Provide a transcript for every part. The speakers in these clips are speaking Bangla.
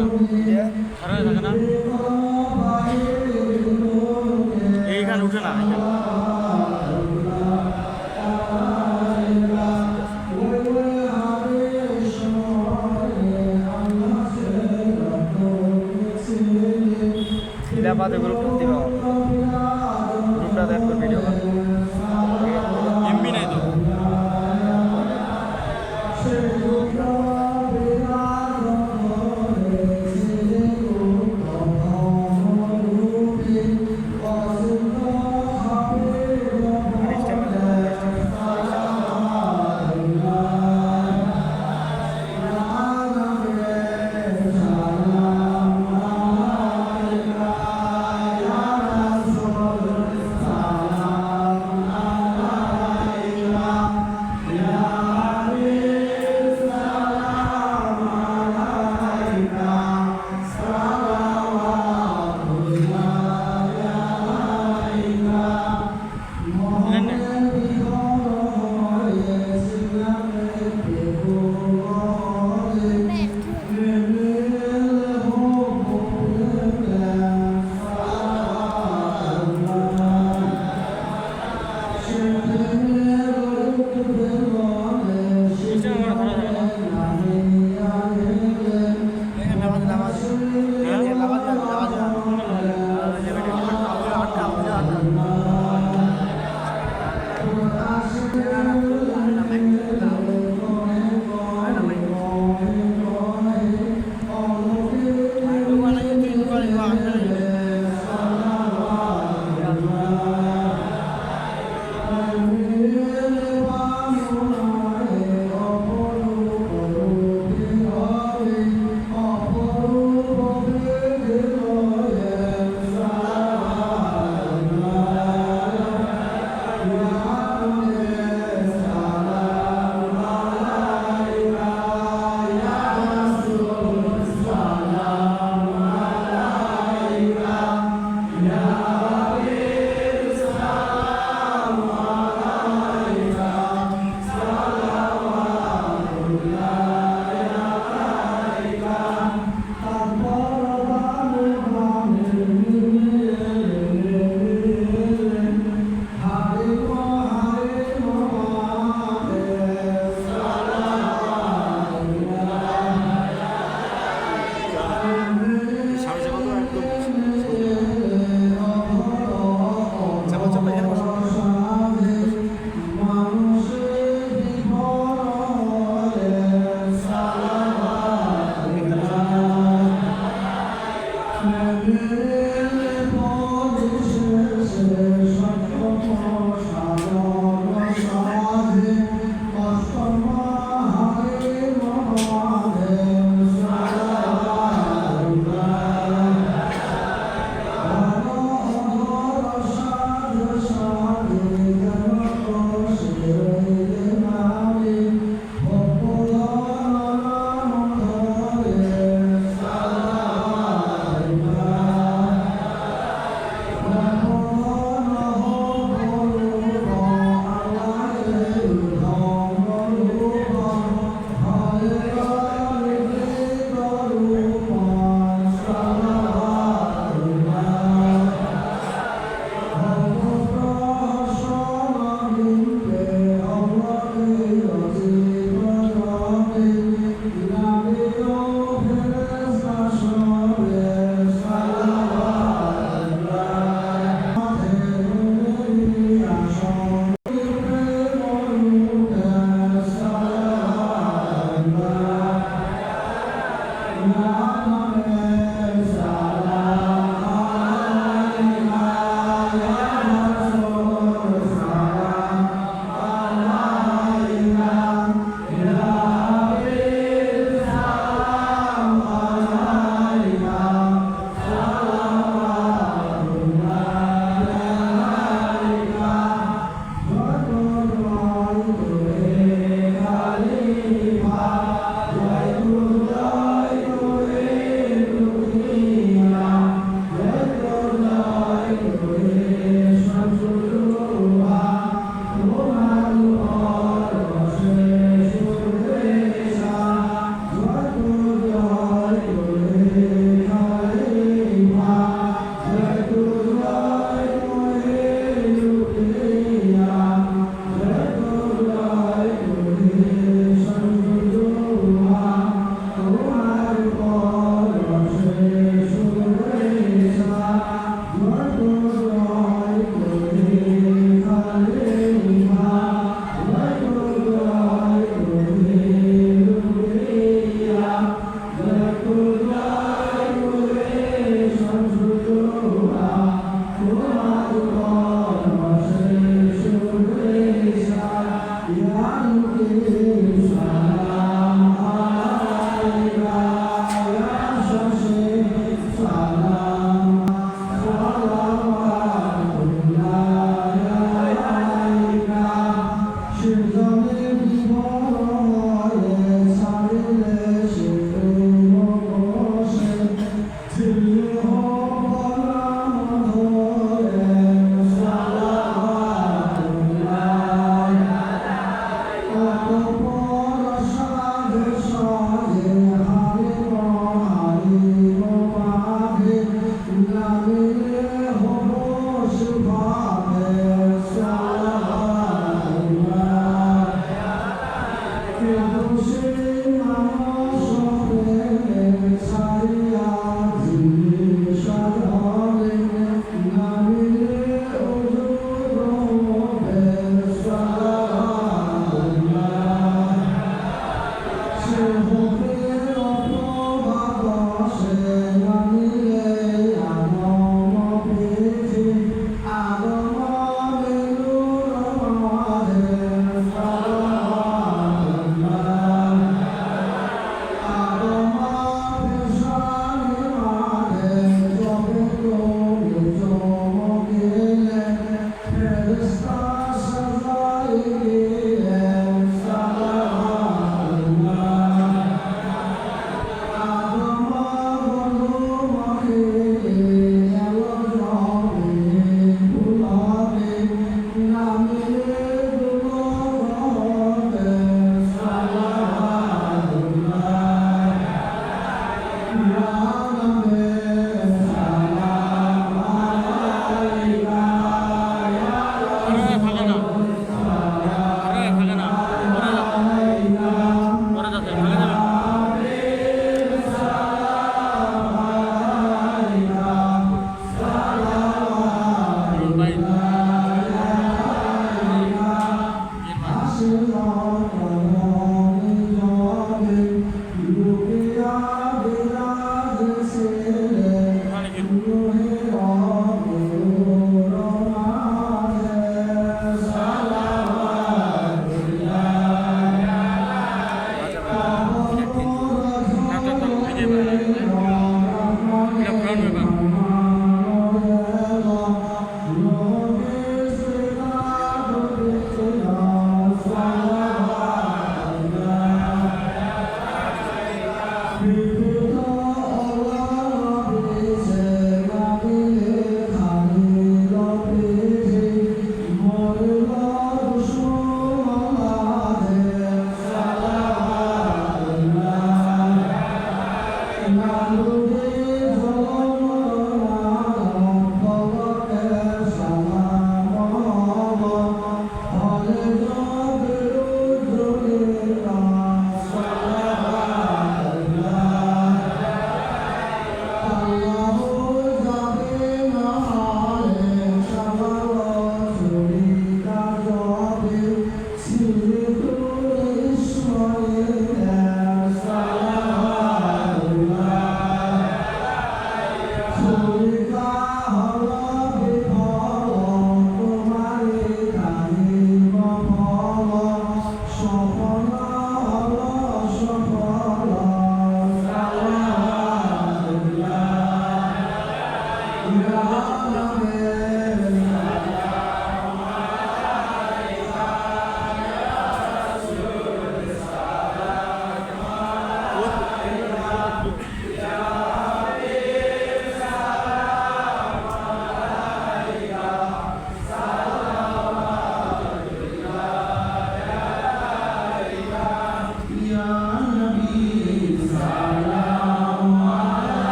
না, খারাপ হয়ে থাকে না, এইখানে উঠে না এইখানে। বাদে গ্রুপটা দিবা, গ্রুপটা দেখ ভিডিও এমবি নাই তো।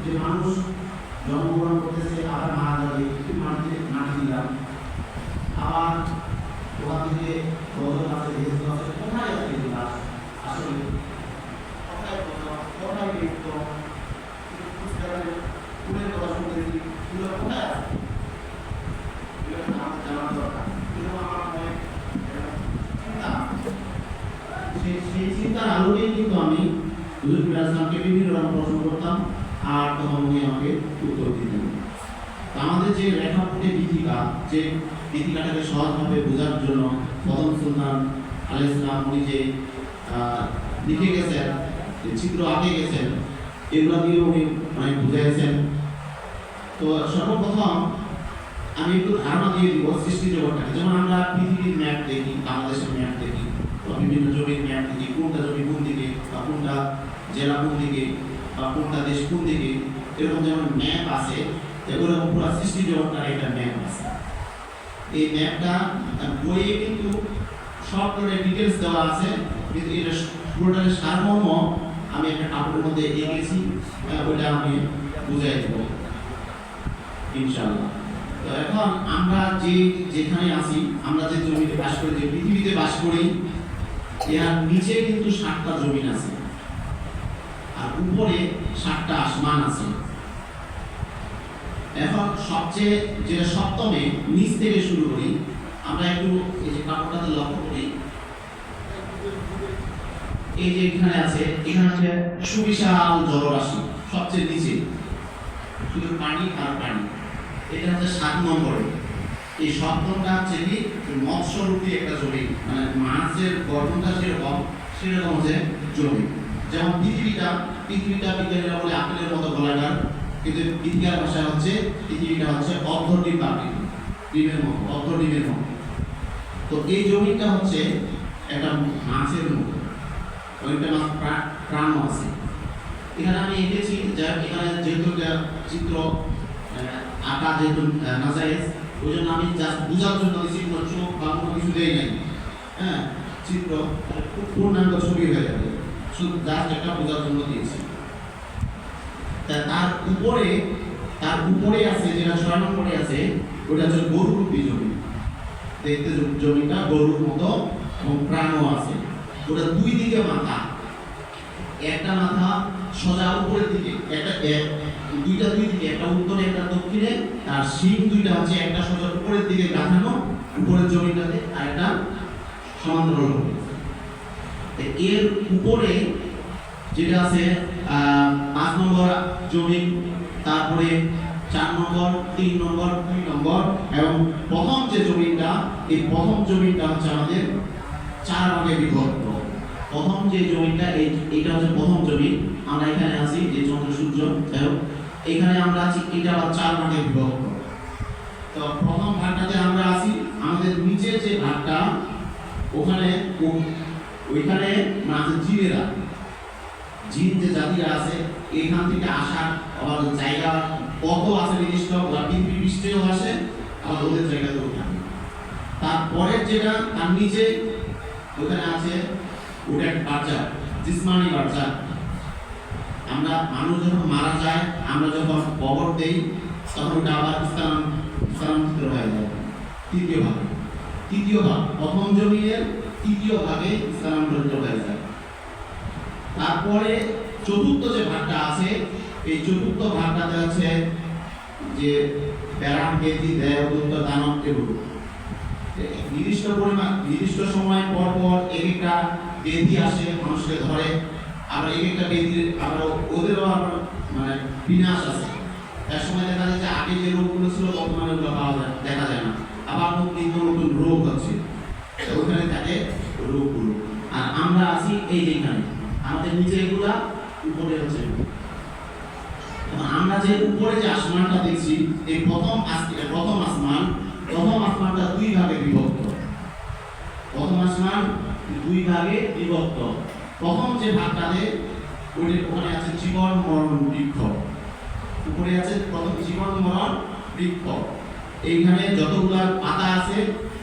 যে মানুষ জন্মগ্রহণ করতেছে আবার মারা যাবে, একটু মাটিতে হুজুর ইসলামকে বিভিন্ন রকম প্রশ্ন করতাম আর তখন উনি আমাকে উত্তর দিতেন। তো আমাদের যে রেখাপুটে গীতিকা, যে গীতিকাটাকে সহজভাবে বোঝার জন্য প্রথম সুলতান আলাইহিস সালাম উনি যে লিখে গেছেন, যে চিত্র আঁকে গেছেন, এগুলো দিয়ে উনি অনেক বুঝাইছেন। তো সর্বপ্রথম আমি একটু ধারণা দিয়ে দিব সৃষ্টি জগৎটাকে। যেমন আমরা পৃথিবীর ম্যাপ দেখি, বাংলাদেশের ম্যাপ দেখি, বিভিন্ন জমির ম্যাপ দেখি, কোনটা জমি কোন দিকে, বা কোনটা জেলা কোন দিকে, বা কোনটা দেশ কোন দিকে, এরকম যেমন ম্যাপ আছে, এরকম পুরো সৃষ্টি জগৎটার একটা ম্যাপ আছে। এই ম্যাপটা বইয়ে কিন্তু সব ধরনের ডিটেলস দেওয়া আছে, কিন্তু এটা পুরোটাকে সারমর্ম আমি একটা কাপড়ের মধ্যে এঁকেছি, ওইটা আমি বুঝাই দেব ইনশাআল্লাহ। তো এখন আমরা যেখানে আছি, আমরা যে জমিতে বাস করি, যে পৃথিবীতে বাস করি, এর নিচে কিন্তু 7টা জমিন আছে আর উপরে 7টা আসমান আছে। এখন সবচেয়ে যেটা সপ্তমে নিচ থেকে শুরু করি, আমরা একটু এই যে কাপড়টাতে লক্ষ্য করি, এই যে এখানে আছে, এখানে আছে সুবিশাল জলরাশি, সবচেয়ে নিচে শুধু পানি আর পানি। এটা হচ্ছে 7 নম্বরে। এই সপ্তমটা হচ্ছে কি মৎস্যরূপী একটা জমি, মানে মাছের গঠনটা সেরকম হচ্ছে জমি। যেমন পৃথিবীটা বিজ্ঞানীরা বলে আপেলের মতো গোলাকার, কিন্তু বিজ্ঞান ভাষায় হচ্ছে পৃথিবীটা হচ্ছে অর্ধডিম আকৃতি, ডিমের মতো, অর্ধডিমের মতো। তো এই জমিটা হচ্ছে একটা মাছের মতো, ওইটা মাছ প্রাণ আছে। এখানে আমি এঁকেছি, এখানে যেহেতু চিত্র আঁকা যেহেতু নাজায়েজ, ওই জন্য আমি জাস্ট বোঝার জন্য দিয়েছি, কোনো চোখ বা কোনো কিছু দেয় নাই। হ্যাঁ, চিত্র পূর্ণাঙ্গ ছবি হয়ে যাবে, শুধু জাস্ট একটা বোঝার জন্য দিয়েছি। তার উপরে আছে, যেটা 6 নম্বরে আছে, ওটা হচ্ছে গরুরূপী জমি। দেখতে জমিটা গরুর মতো এবং প্রাণও আছে। ওটা 2 দিকে মাথা, একটা মাথা সোজা উপরের দিকে, দুই দিকে, একটা উত্তরে একটা দক্ষিণে, আর শিং 2টা হচ্ছে একটা সোজা উপরের দিকে গাঁথানো উপরের জমিটাতে, আর একটা সমান্তরাল হবে। এর উপরে যেটা আছে 5 নম্বর জমি, তারপরে 4 নম্বর, 3 নম্বর, 2 নম্বর, এবং প্রথম যে জমিটা, এই প্রথম জমিটা হচ্ছে আমাদের 4 ভাগে বিভক্ত। প্রথম যে জমিটা, এইটা হচ্ছে প্রথম জমি। আমরা এখানে আছি, যে চন্দ্র সূর্য, এখানে আমরা আছি, এটা আবার 4 ভাগে বিভক্ত। তো প্রথম ভাগটাতে আমরা আছি, আমাদের নিচে যে ভাগটা, ওইখানে মাঝে জিনেরা, জিন যে জাতিরা আছে, এখান থেকে আসার আবার জায়গা কত আছে নির্দিষ্ট, ওরা পৃথিবী পৃষ্ঠেও আসে, আবার ওদের জায়গাতেও থাকে। তারপরের যেটা তার নিচে, ওখানে আছে ওটা একটা বাচ্চা, জিসমানি বাচ্চা। আমরা মানুষ যখন মারা যায়, আমরা যখন কবর দেই, তখন ওটা আবার স্থানান্তরিত হয়ে যায় তৃতীয় ভাগ, প্রথম জমিনের 3য় ভাগে স্থানান্তরিত হয়ে যায়। তারপরে চতুর্থ যে ভাগটা আছে, এই চতুর্থ ভাগটাতে আছে যে প্যারাম, কেতি, দেবদূত, দানব, এগুলো নির্দিষ্ট সময় পর পর একটা বেদি আসে, মানুষকে ধরে, আবার একটা বেদির আবার ওদেরও আবার মানে বিনাশ আছে। এক সময় দেখা যায় যে আগে যে রোগগুলো ছিল বর্তমানে ওগুলো দেখা যায় না, আবার নতুন রোগ হচ্ছে, ওখানে থাকে রোগগুলো। আর আমরা আছি এই যেখানে, আমাদের নিচে এগুলা, উপরে হচ্ছে। আমরা যে উপরে যে আসমানটা দেখছি, এই প্রথম আসমানটা 2 ভাগে বিভক্ত। প্রথম আসমান 2 ভাগে বিভক্ত। প্রথম যে ভাগটাতে, ওখানে আছে জীবন মরণ বৃক্ষ, উপরে আছে প্রথম জীবন মরণ বৃক্ষ। এইখানে যতগুলা পাতা আছে,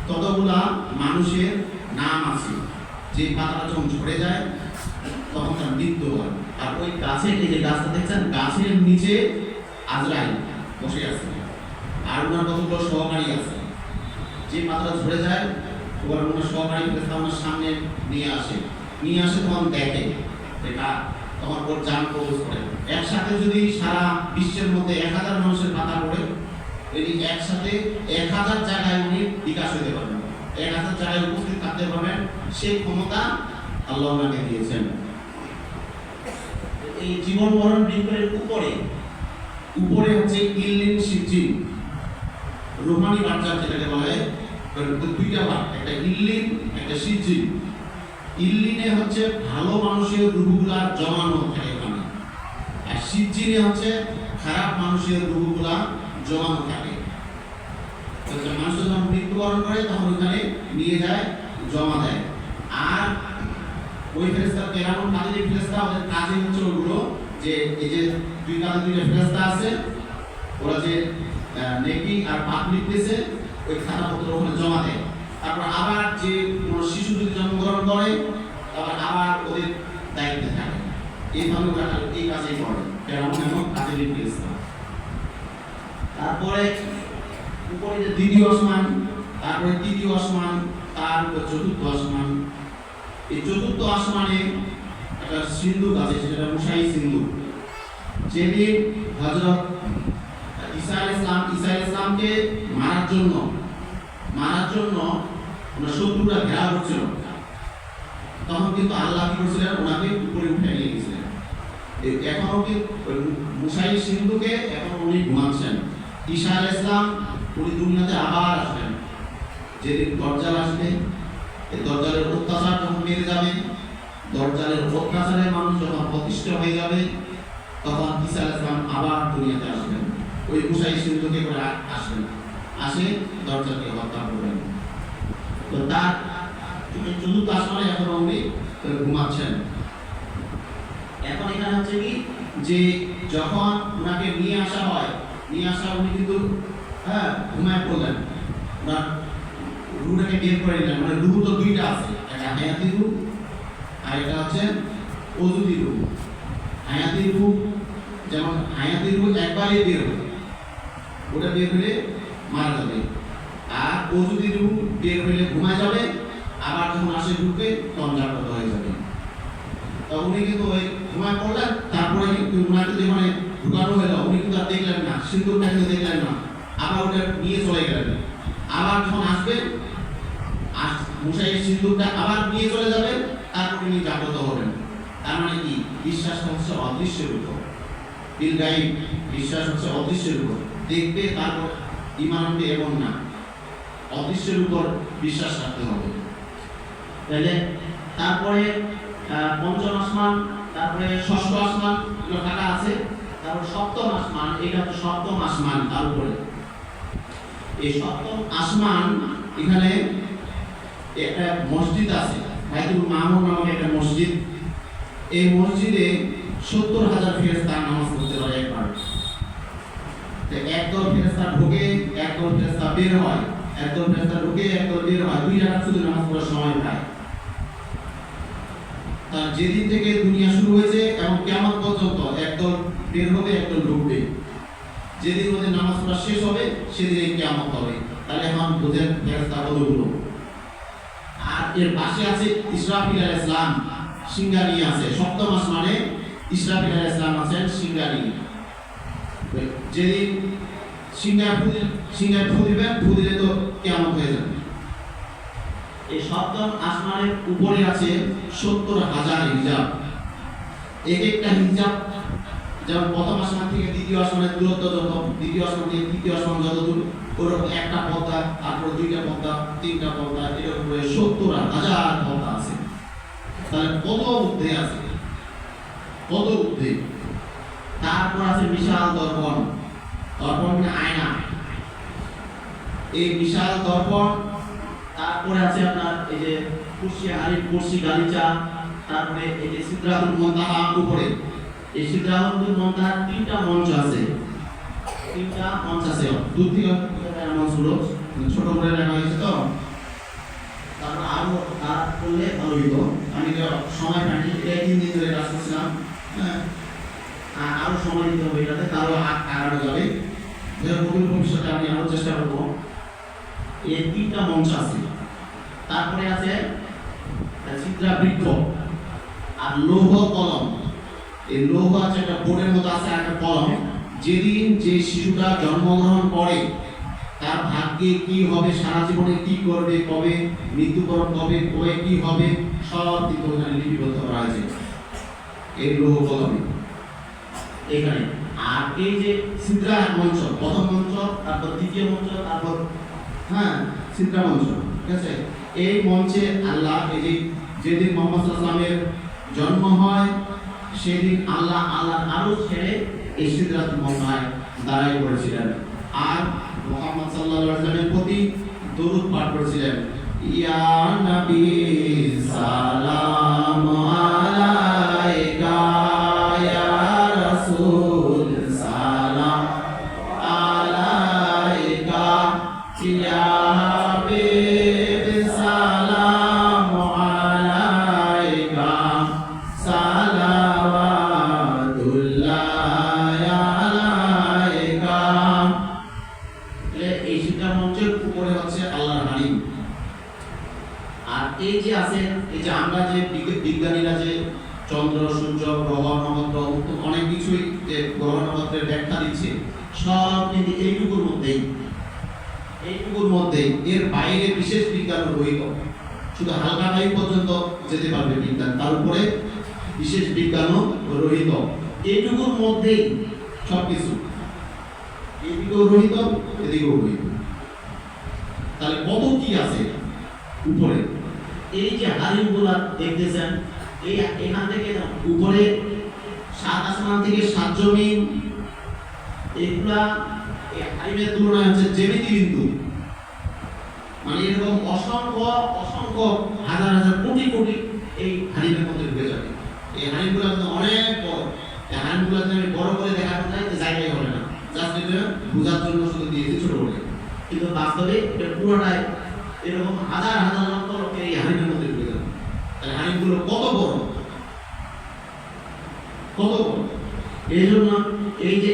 ততগুলা মানুষের নাম আছে। যে পাতাটা যখন ঝরে যায়, তখন তার মৃত্যু হয়। আর ওই গাছের, এই যে গাছটা দেখছেন, গাছের নিচে আজরাইল বসে আছে, আর ওনার কতগুলো সহকারী আছে। যে পাতাটা ঝরে যায়, ওর ওনার সহকারী আমার সামনে নিয়ে আসে, তখন দেখে, তখন ওর জান প্রবেশ করে। একসাথে যদি সারা বিশ্বের মধ্যে 1000 মানুষের পাতা পড়ে, এটি একসাথে 1000 জায়গায় উনি বিকাশ হতে পারবেন, 1000 জায়গায় উপস্থিত থাকতে পারবেন। সেই ক্ষমতা আল্লাহ ওনাকে দিয়েছেন। এই জীবন মরণ বৃত্তের উপরে উপরে হচ্ছে ইল্লিন সিজিন, রুহানি বার্জার যেটাকে বলা হয়, দুইটা ভাগ, একটা ইল্লিন একটা সিজিন। ইল্লিনে হচ্ছে ভালো মানুষের রূহগুলা জমানো থাকে ওখানে, আর সিজিনে হচ্ছে খারাপ মানুষের রূহগুলা জমানো থাকে। মানুষ যখন মৃত্যুবরণ করে তখন ওখানে নিয়ে যায়, জমা দেয়। আর ওই ফেরেশতা কেরামুল কাতিব ফেরেশতা, ওদের কাজই হচ্ছে ওগুলো যে এই যে দুই কাঁধে দুইটা ফেরেশতা আছে, ওরা যে নেকি আর পাপ লিখতেছে ওই খাতাপত্র ওখানে জমা দেয়। তারপর আবার যে কোনো শিশু যদি জন্মগ্রহণ করে তারপর আবার ওদের দায়িত্বে থাকে। এইভাবে ওরা এই কাজেই করে কেরামুল এবং কাতিব ফেরেশতা। তারপরে উপরে যে দ্বিতীয় আসমান, তারপরে তৃতীয় আসমান, তারপর চতুর্থ আসমান। এই চতুর্থ আসমানে একটা সিন্ধুক আছে, সেটা মুসাই সিন্ধুক। যেদিন হযরত ঈসা আলাইহিস সালামকে মারার জন্য শত্রুরা ঘেরাও করছিল, তখন কিন্তু আল্লাহ কি করেছিলেন, ওনাকে উপরে উঠে নিয়ে গেছিলেন। এখনো কি মুসাই সিন্ধুকে এখন উনি ঘুমাচ্ছেন। ঈসা আলাইহিস সালাম উনি দুনিয়াতে আবার আসবেন। যেদিন দজ্জাল আসবে, এই দজ্জালের অত্যাচার যখন বেড়ে যাবে, দজ্জালের অত্যাচারে মানুষ যখন প্রতিষ্ঠিত হয়ে যাবে, তখন ঈসা আলাইহিস সালাম আবার দুনিয়াতে আসবেন। ওই মুসাই সিন্ধুকে করে আসবেন, আসে দজ্জালকে হত্যা করবেন। তো তার চতুর্থ আসমানে এখন উনি ঘুমাচ্ছেন। এখন এখানে হচ্ছে কি যে যখন ওনাকে নিয়ে আসা হয়, উনি কিন্তু ঘুমায় পড়লেন, ওনার রুহটাকে বের করে নিলেন। মানে রুহ তো দুইটা আছে, একটা হায়াতি রুহ আর একটা হচ্ছে ওজুদি রুহ। হায়াতি রুহ যেমন হায়াতি রুহ একবারই বের হবে, ওটা বের হলে মারা যাবে। আর ওজুদি রুহ বের হলে ঘুমায় যাবে, আবার যখন আসে ঢুকবে তখন জাগ্রত হয়ে যাবে। তো উনি কিন্তু ওই ঘুমায় পড়লেন, তারপরে কিন্তু ওনাকে যখন ঢুকানো হলো উনি কিন্তু আর দেখলেন না, সিন্দুকটা কিন্তু দেখলেন না, আবার ওটা নিয়ে চলে গেলেন। আবার যখন আসবেন মুসাইয়ের সিন্দুকটা আবার নিয়ে চলে যাবেন, তারপর উনি জাগ্রত হবেন। তার মানে কি বিশ্বাস হচ্ছে অদৃশ্যের উপর, বিল গাইব বিশ্বাস হচ্ছে অদৃশ্যের উপর। দেখবে তারপর ঈমান আনবে এমন না, অদৃশ্যের উপর বিশ্বাস রাখতে হবে। তাহলে তারপরে পঞ্চম আসমান, তারপরে ষষ্ঠ আসমান এগুলো ফাঁকা আছে। তারপর সপ্তম আসমান, এটা হচ্ছে সপ্তম আসমান। তার উপরে এই সপ্তম আসমান, এখানে একটা মসজিদ আছে, বাইতুল মামুর নামক একটা মসজিদ। এই মসজিদে 70,000 ফেরেশতা নামাজ পড়তে পারে একবার। একদল ফেরেশতা ঢোকে, একদল ফেরেশতা বের হয়, একদল ফেরেশতা ঢোকে, একদল বের হয়, 2 রাকাত শুধু নামাজ পড়ার সময় পায়। তার যেদিন থেকে দুনিয়া শুরু হয়েছে এবং কিয়ামত পর্যন্ত একদল বের হবে, একদল ঢুকবে। যেদিন ওদের নামাজ পড়া শেষ হবে সেদিন কিয়ামত হবে। তাহলে এখন বুঝেন ফেরেশতা কতগুলো। আর এর পাশে আছে ইসরাফিল আলাইহিস সালাম, সিংহা নিয়ে আছে। সপ্তম আসমানে ইসরাফিল আলাইহিস সালাম আছেন সিংহা নিয়ে। যেদিন সিংহা ফু দিলে তো কিয়ামত হয়ে যাবে। এই সপ্তম আসমানের উপরে আছে 70,000 হিজাব। এক একটা হিজাব যেমন প্রথম আসমান থেকে দ্বিতীয় আসমানের দূরত্ব যত, দ্বিতীয় আসমান থেকে তৃতীয় আসমান যত দূর, ওরকম একটা পর্দা, তারপর 2টা পর্দা, 3টা পর্দা, এরকম করে 70,000 পর্দা আছে। তাহলে কত ঊর্ধ্বে আছে, কত ঊর্ধ্বে। তারপর আছে বিশাল দর্পণ, দর্পণ মানে আয়না। এই বিশাল দর্পণ, তারপরে আছে আপনার এই যে কুরসি, হারিফ, কুরসি, গালিচা, তারপরে এই যে সিদরাতুল মুনতাহা উপরে। এই সিদরাতুল মুনতাহার 3টা মঞ্চ আছে, 3টা মঞ্চ আছে। দূর থেকে মঞ্চগুলো ছোট করে রাখা হয়েছে। তো তারপর আরো কাজ করলে ভালো হইতো। আমি তো সময় পাইনি, এটা 3 দিন ধরে কাজ করছিলাম। হ্যাঁ, আরো সময় দিতে হবে এটাতে, তারও আগানো যাবে। ভবিষ্যতে আমি আরো চেষ্টা করবো। এই 3টা মঞ্চ আছে। তারপরে আছে চিত্রা বৃক্ষ আর লৌহ কলম। এই লৌহ আছে একটা বোর্ডের মতো আছে, একটা কলম। যেদিন যে শিশুটা জন্মগ্রহণ করে তার ভাগ্যে কি হবে, সারা জীবনে কি করবে, কবে মৃত্যুবরণ হবে, কবে কি হবে, সব কিন্তু ওখানে লিপিবদ্ধ করা আছে এই লৌহ কলমে। এখানে। আর এই যে সিদ্রা মঞ্চ, প্রথম মঞ্চ, তারপর দ্বিতীয় মঞ্চ, তারপর সিদ্রা মঞ্চ, ঠিক আছে? এই মঞ্চে আল্লাহ এই যে যেদিন মুহাম্মদ সাল্লাল্লাহু আলাইহি ওয়াসাল্লামের জন্ম হয় সেদিন আল্লাহর আরশ ছেড়ে এই সিদরাতুল মুনতাহায় দাঁড়ায় পড়েছিলেন আর মুহাম্মদ সাল্লাল্লাহু আলাইহি ওয়াসাল্লামের প্রতি দরুদ পাঠ করেছিলেন। ইয়া নবী সালাম আলাইকা, ইয়া রাসূল সালাম আলাইকা, ইয়া হাবিব সালাম আলাইকা, সালাওয়াতুল্লাহ আলাইকা। এই শিক্ষা মঞ্চের উপরে হচ্ছে আল্লাহর হারিম। আর এই যে আছে, এই যে আমরা যে বিজ্ঞানীরা যে চন্দ্র, সূর্য, গ্রহ, নক্ষত্র অনেক কিছুই যে গ্রহ নক্ষত্রের ব্যাখ্যা দিচ্ছে, সব কিন্তু এইটুকুর মধ্যেই, এর বাইরে বিশেষ বিজ্ঞান রহিত। শুধু হালকা বায়ু পর্যন্ত যেতে পারবে বিজ্ঞান, তার উপরে বিশেষ বিজ্ঞানও রহিত। এইটুকুর মধ্যেই সবকিছু, এদিকেও রহিত, এদিকেও রহিত। তাহলে কত কি আছে উপরে? এই যে হারিমগুলা দেখতেছেন, এই এখান থেকে উপরে 7 আসমান থেকে 7 জমিন, এগুলা এই হারিমের তুলনায় হচ্ছে জ্যামিতি বিন্দু। মানে এরকম অসংখ্য হাজার হাজার কোটি কোটি এই হারিমের মধ্যে ঢুকে যাবে। এই হারিমগুলা কিন্তু অনেক বড়। এই হারিমগুলা যদি বড় করে দেখানো যায় তো জায়গায় হবে না, জাস্ট এটা বোঝার জন্য শুধু দিয়েছি ছোট করে, কিন্তু বাস্তবে এটা পুরোটাই এরকম হাজার হাজার লক্ষ লক্ষ এই হারিমের মধ্যে ঢুকে যাবে। তাহলে হারিমগুলো কত বড়! এই জন্য এই যে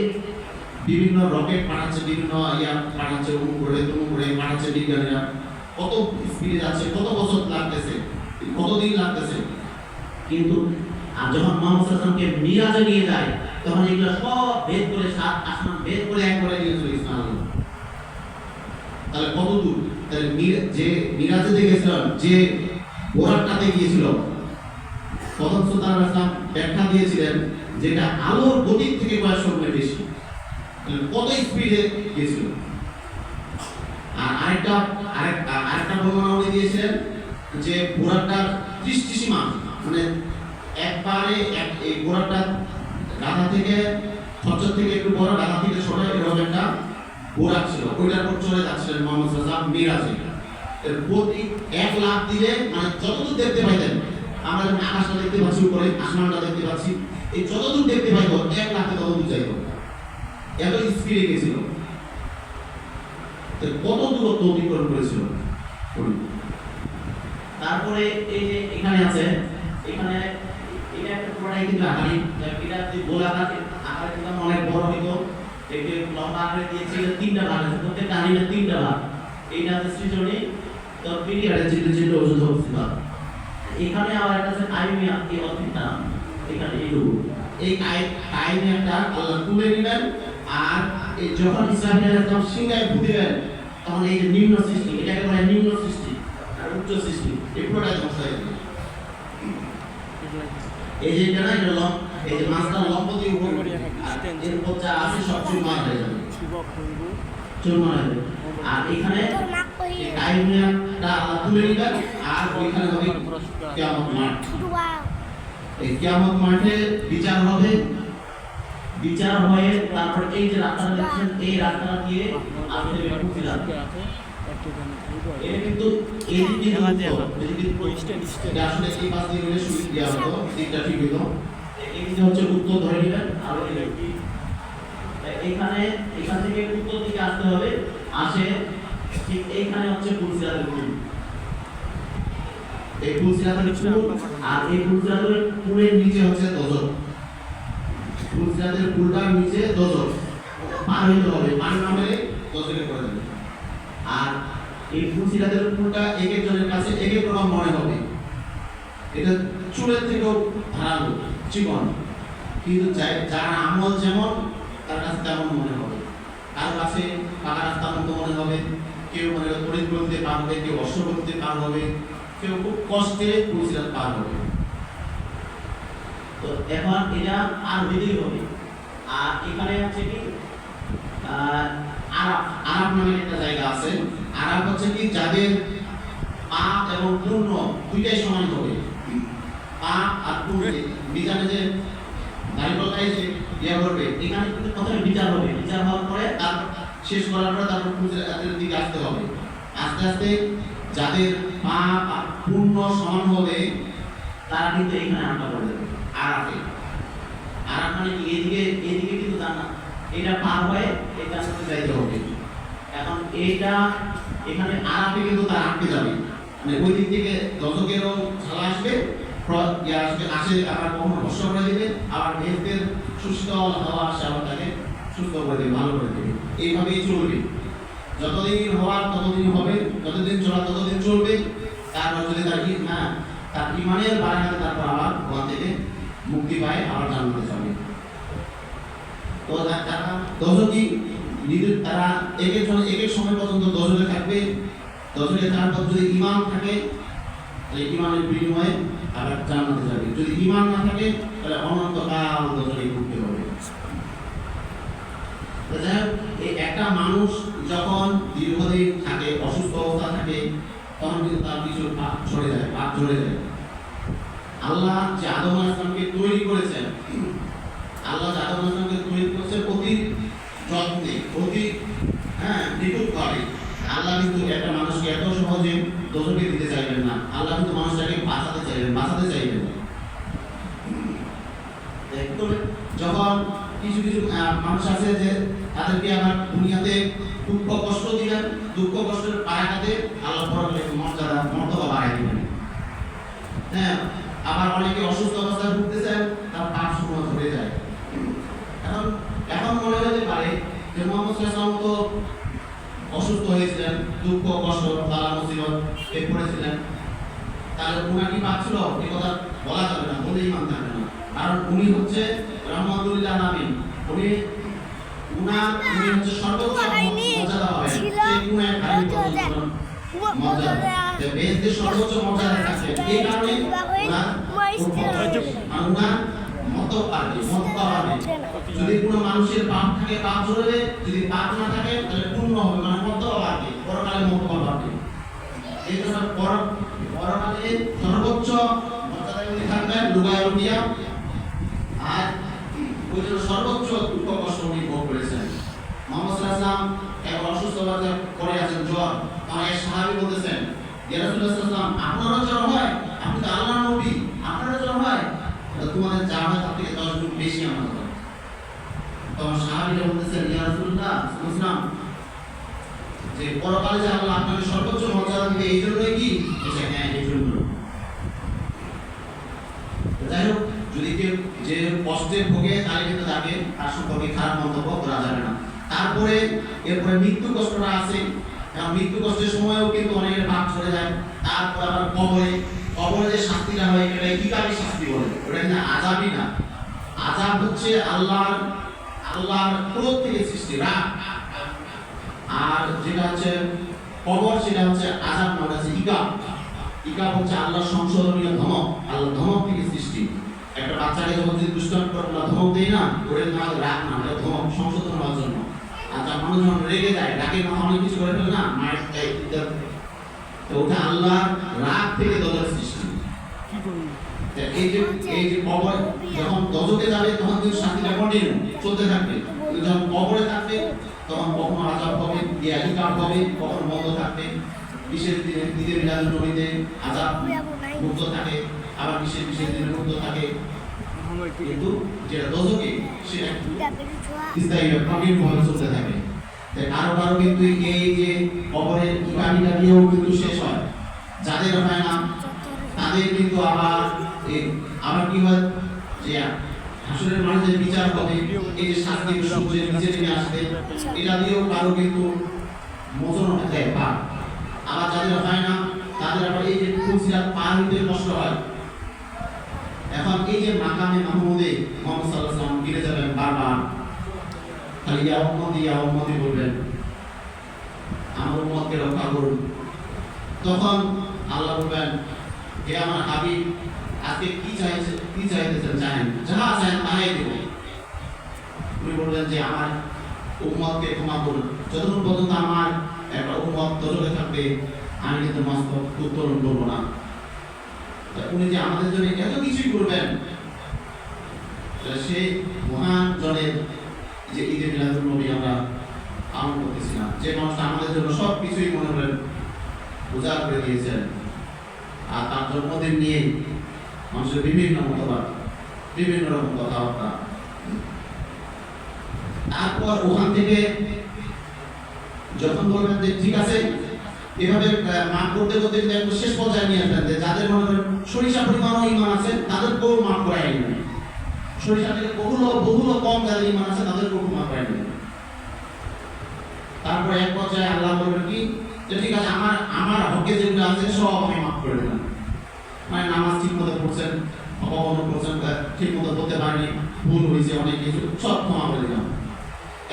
বিভিন্ন রকেট পাঠাচ্ছে, বিভিন্ন পাঠাচ্ছে, অমুক করে পাঠাচ্ছে বিজ্ঞানীরা, কত স্পিডে যাচ্ছে, কত বছর লাগতেছে, কতদিন লাগতেছে। কিন্তু আর যখন মুহাম্মদ সাল্লাল্লাহু আলাইহি ওয়াসাল্লামকে মিরাজে নিয়ে যায়, তখন এগুলো সব ভেদ করে 7 আসমান ভেদ করে একবারে নিয়ে চলে গেছে। তাহলে কত দূর! তাহলে যে মিরাজে দেখেছিলাম, যে বোরাকটাতে গিয়েছিল, প্রথম সুলতান আসলাম ব্যাখ্যা দিয়েছিলেন যেটা আলোর গতির থেকে কয়েকশো গুণ বেশি। কত স্পিডে গিয়েছিল! আর আরেকটা বর্ণনা উনি দিয়েছেন যে বোরাকটা 30 সীমা, মানে একবারে এই বোরাকটা গাধা থেকে, খচ্চর থেকে একটু বড়, গাধা থেকে ছোট, এরকম একটা বোরাক ছিল। ওইটার উপর চলে যাচ্ছিলেন মুহাম্মদ সাল্লাল্লাহু আলাইহি ওয়াসাল্লাম মিরাজে। এর প্রতি 1 লাখ দিলে, মানে যতদূর দেখতে পাইতেন, আমরা যখন আকাশটা দেখতে পাচ্ছি, উপরে আসমানটা দেখতে পাচ্ছি, এই যতদূর দেখতে পাইব 1 লাখে ততদূর যাইব, এত স্পিডে গেছিল। কত দূরত্ব অতিক্রম করেছিল। তারপরে এই যে এখানে আছে, এখানে এটা একটা পুরোটাই কিন্তু আকারি, এটা যদি গোলাকার আকারে কিন্তু অনেক বড় হইতো। একে লম্বা আকারে দিয়েছিল 3টা ভাগ আছে, প্রত্যেকটা হাড়িতে 3টা ভাগ। এইটা আছে সৃজনী, তো পিরিয়ডের চিত্র ওষুধ হচ্ছে। এখানে আবার একটা আছে কাইমিয়া, এই অতীতটা এখানে এইটুকু, এই কাইমিয়াটা আল্লাহ তুলে নিলেন। আর এই যখন ইসরাফিল একদম সিংহায় ফুটিলেন, তখন এই যে নিম্ন সৃষ্টি, এটাকে বলে নিম্ন সৃষ্টি আর উচ্চ সৃষ্টি, এই পুরোটাই ধ্বংস হয়ে গেল। এই যে এটা না, এটা এই যে মাছটা লম্ব দিয়ে উপর, এর উপর যা আছে সব চুরমার হয়ে যাবে, চুরমার হয়ে যাবে। আর এখানে এই কাইমিয়াটা আল্লাহ তুলে নিলেন, আর ওইখানে হবে কিয়ামত মাঠ। এই কিয়ামত মাঠে বিচার হবে, বিচার হয়ে তারপর এই যে রাস্তাটা দেখছেন, এই রাস্তাটা দিয়ে আসলে ব্যক্তি যাবে। এটা কিন্তু এই দিকে আসলে এই পাশ দিয়ে গেলে সুবিধা হতো, দিকটা ঠিক হতো। এই দিকে হচ্ছে উত্তর ধরে নেবেন, আর এখান থেকে উত্তর দিকে আসতে হবে, আসে ঠিক এইখানে হচ্ছে ফুলসিরাতের পুল। এই ফুলসিরাতের পুল, আর এই ফুলসিরাতের পুলের নিচে হচ্ছে দোজখ। ফুলসিরাতের পুলটার নিচে দোজখ, পার হইতে হবে, পার না হলে দোজখে পড়ে যাবে। আর এই ফুলসিরাতের পুলটা এক একজনের কাছে এক এক রকম মনে হবে। এটা চুলের থেকেও ধারালো, চিকন, কিন্তু যারা আমল যেমন তার কাছে তেমন মনে হবে। কারো কাছে পাকা রাস্তার মতো মনে হবে, কেউ মনে হয় তড়িৎ গতিতে পার হবে, কেউ অশ্বগতিতে পার হবে, কেউ খুব কষ্টে ফুলসিরাত পার হবে। তো এখন এটা আর হইতেই হবে, আর এখানে হচ্ছে কি আরাফ, আরাফ নামে একটা জায়গা আছে। আরাফ হচ্ছে কি যাদের পাপ এবং পুণ্য দুইটাই সমান হবে। পাপ আর পুণ্য মিজানে যে দাঁড়িপাল্লায় যে ইয়া করবে, এখানে কিন্তু প্রথমে বিচার হবে, বিচার হওয়ার পরে তারপর শেষ করার পরে তারপর পুণ্যের দিকে আসতে হবে। আস্তে আস্তে যাদের পাপ আর পুণ্য সমান হবে তারা কিন্তু এখানে আমরা করে দেবে আরাফে। আরাফ মানে কি এদিকে কিন্তু জান্নাত, এটা পার হয়ে এই জান্নাতে যাইতে হবে। এখন এইটা এখানে আরাফে কিন্তু তারা আটকে যাবে, মানে ওই দিক থেকে দশকেরও ঝালা আসবে, আসে আবার কখনো ভস্য করে দেবে, আবার বেহেশতের সুশীতল হাওয়া আসে আবার তাকে সুস্থ করে দেবে, ভালো করে দেবে। এইভাবেই চলবে, যতদিন হওয়ার ততদিন হবে, যতদিন চলা ততদিন চলবে। তারপর যদি তার ইমানের বাড়াতে তারপর আবার ওখান থেকে মুক্তি পায়, আবার জান্নাতে যাবে। তো তারা দশটি নিজের তারা এক এক সময় পর্যন্ত দশকে থাকবে। দশকে তারপর যদি ইমান থাকে তাহলে ইমানের বিনিময়ে আবার জান্নাতে যাবে। যদি ইমান না থাকে তাহলে অনন্তকাল দশকে ঘুরতে হবে। এই একটা মানুষ যখন দীর্ঘদিন থাকে, অসুস্থ অবস্থা থাকে, তখন কিন্তু তার কিছু পাপ ঝরে যায়। আল্লাহ যে আদম আলাইহিস সালামকে তৈরি করেছেন, অতি যত্নে, অতি নিখুঁতভাবে। আল্লাহ কিন্তু একটা মানুষকে এত সহজে দোজখে দিতে চাইবেন না। আল্লাহ কিন্তু মানুষটাকে বাঁচাতে চাইবেন। যখন কিছু মানুষ আছে যে তাদেরকে আবার দুনিয়াতে দুঃখ কষ্ট দিলেন, দুঃখ কষ্টের পায়াটাতে আল্লাহ পরকালে মর্যাদা বাড়াই দিবেন। হ্যাঁ, আবার অনেকে অসুস্থ অবস্থায় ভুগতেছেন, তার পাপ সময় ধরে যায়। এখন মনে হতে পারে যে মুহাম্মদ সাল্লাল্লাহু আলাইহি ওয়াসাল্লাম তো অসুস্থ হয়েছিলেন, দুঃখ কষ্ট বালা মুসিবত পড়েছিলেন, তাহলে উনার কি পাপ ছিল? এই কথা বলা যাবে না, বলেই মানতে হবে না। কারণ উনি হচ্ছে রাহমাতুল্লিল আলামিন, উনি হচ্ছে সর্বোচ্চ মর্যাদা পাবেন। সেই গুণের মর্যাদা বেহেশতের সর্বোচ্চ মর্যাদা থাকছে। এই কারণে উনার মত পাবে। যদি কোনো মানুষের পাপ থাকে পাপ ঝরবে, যদি পাপ না থাকে তাহলে পূর্ণ হবে, মানে মত পাবে, পরকালে মত পাবে। এই জন্য পরকালে সর্বোচ্চ মর্যাদায় উনি থাকবেন, লুগায় রুবিয়া। আর ওই জন্য সর্বোচ্চ দুঃখ কষ্ট উনি ভোগ করেছেন। মুহাম্মদ সাল্লাল্লাহু আলাইহি ওয়াসাল্লাম এক অসুস্থ অবস্থায় পড়ে আছেন, জ্বর। তখন এক সাহাবী বলতেছেন, ইয়া রাসূলুল্লাহ সাল্লাল্লাহু আলাইহি ওয়াসাল্লাম, আপনারও জ্বর হয়? আপনি তো আল্লাহর নবী, আপনারও জ্বর হয়? তোমাদের যা হয় তার থেকে 10 গুণ বেশি আমার হয়। তখন সাহাবীরা বলতেছেন, ইয়া রাসূলুল্লাহ সাল্লাল্লাহু আলাইহি ওয়াসাল্লাম, যে পরকালে যে আল্লাহ আপনাকে সর্বোচ্চ মর্যাদা দিবে এই জন্যই কি? হ্যাঁ, এই জন্য। যাই হোক, যদি কেউ যে কষ্টে ভোগে তাহলে কিন্তু তাকে তার সম্পর্কে খারাপ মন্তব্য করা যাবে না। এরপরে মৃত্যু কষ্টটা আছে। মৃত্যু কষ্টের সময়ও কিন্তু অনেকের পাপ চলে যায়। তারপর আবার কবরে যে শাস্তিটা হয় এটা ইকাবি শাস্তি বলে, ওটা কিন্তু আযাবই না। আযাব হচ্ছে আল্লাহর ক্রোধ থেকে সৃষ্টি রাগ। আর যেটা হচ্ছে কবর, সেটা হচ্ছে আযাব না, ওটা হচ্ছে ইকাব হচ্ছে আল্লাহর সংশোধনীয় ধমক, আল্লাহর ধমক থেকে সৃষ্টি। একটা বাচ্চাকে যখন যদি দুষ্টামি করে ধমক দেয় না, ওটা না রাগ না, ওটা ধমক সংশোধন হওয়ার জন্য। আচ্ছা, মানুষ যখন রেগে যায়, রাগে মাথা অনেক কিছু করে ফেলে না, মায়ের তো ওটা আল্লাহর রাগ থেকে দজক সৃষ্টি। এই যে কবর যখন দজকে যাবে তখন কিন্তু শান্তিটা কন্টিনিউ চলতে থাকবে। যখন কবরে থাকবে তখন কখনো আযাব হবে, ইকাব হবে, কখনো বন্ধ থাকবে। বিশেষ দিনে ঈদের মিলাদুন নবীতে আযাব মুক্ত থাকে, আবার বিশেষ দিনে মুক্ত থাকে। কিন্তু যেটা দজকে সেটা ইসলামে কন্টিনিউভাবে চলতে থাকে। কারো কিন্তু এই যে কবরের ইকাবিটা দিয়েও কিন্তু শেষ হয়। যাদের হয় না তাদের কিন্তু আবার কি হয় যে হাসরের মাঠে বিচার হবে, এই যে শাস্তি সূর্যের নিচে নেমে আসবে, এটা দিয়েও কারো কিন্তু মোচন হতে যায় পাপ। আবার যাদের হয় না তাদের আবার এই যে ফুলসিরাত পার হইতে কষ্ট হয়। এখন এই যে মাকামে মাহমুদে মুহাম্মদ সাল্লাল্লাহু আলাইহি ওয়াসাল্লাম গিরে যাবেন বারবার, খালি ইয়া উম্মতি বলবেন, আমার উম্মতকে রক্ষা করুন। তখন আল্লাহ বলবেন, হে আমার হাবিব, আজকে কি চাইতেছেন চাহেন, যাহা চাহেন তাহাই দেব। উনি বললেন যে আমার উম্মতকে ক্ষমা করুন, যতক্ষণ পর্যন্ত আমার একটা উম্মত দোজখে থাকবে আমি কিন্তু মস্তক উত্তোলন করবো না। উনি যে আমাদের জন্য এত কিছুই করবেন, সেই মহান জনের যে ঈদে মিলাদুন নবী আমরা পালন করতেছিলাম, যে মানুষটা আমাদের জন্য সব কিছুই মনে করেন উজাড় করে দিয়েছেন। আর তার জন্মদিন নিয়ে মানুষের বিভিন্ন মতবাদ, বিভিন্ন রকম কথাবার্তা। তারপর ওখান থেকে যখন বলবেন যে ঠিক আছে এভাবে মাপ করতে করতে যদি একটু শেষ পর্যায়ে নিয়ে আসবেন, যে যাদের মনে করেন সরিষা পরিমাণও ইমান আছে তাদেরকেও মাপ করাই নেবেন, সরিষা থেকে বহুল কম যাদের ইমান আছে তাদেরকেও মাপ করাই নেবেন। তারপরে এক পর্যায়ে আল্লাহ বলবেন কি যে ঠিক আছে আমার হকে যেগুলো আছে সব আমি মাফ করে দিলাম। মানে নামাজ ঠিক মতো পড়ছেন, অপকর্ম করছেন, ঠিক মতো করতে পারেনি, ভুল হয়েছে অনেক কিছু, সব ক্ষমা করে দিলাম।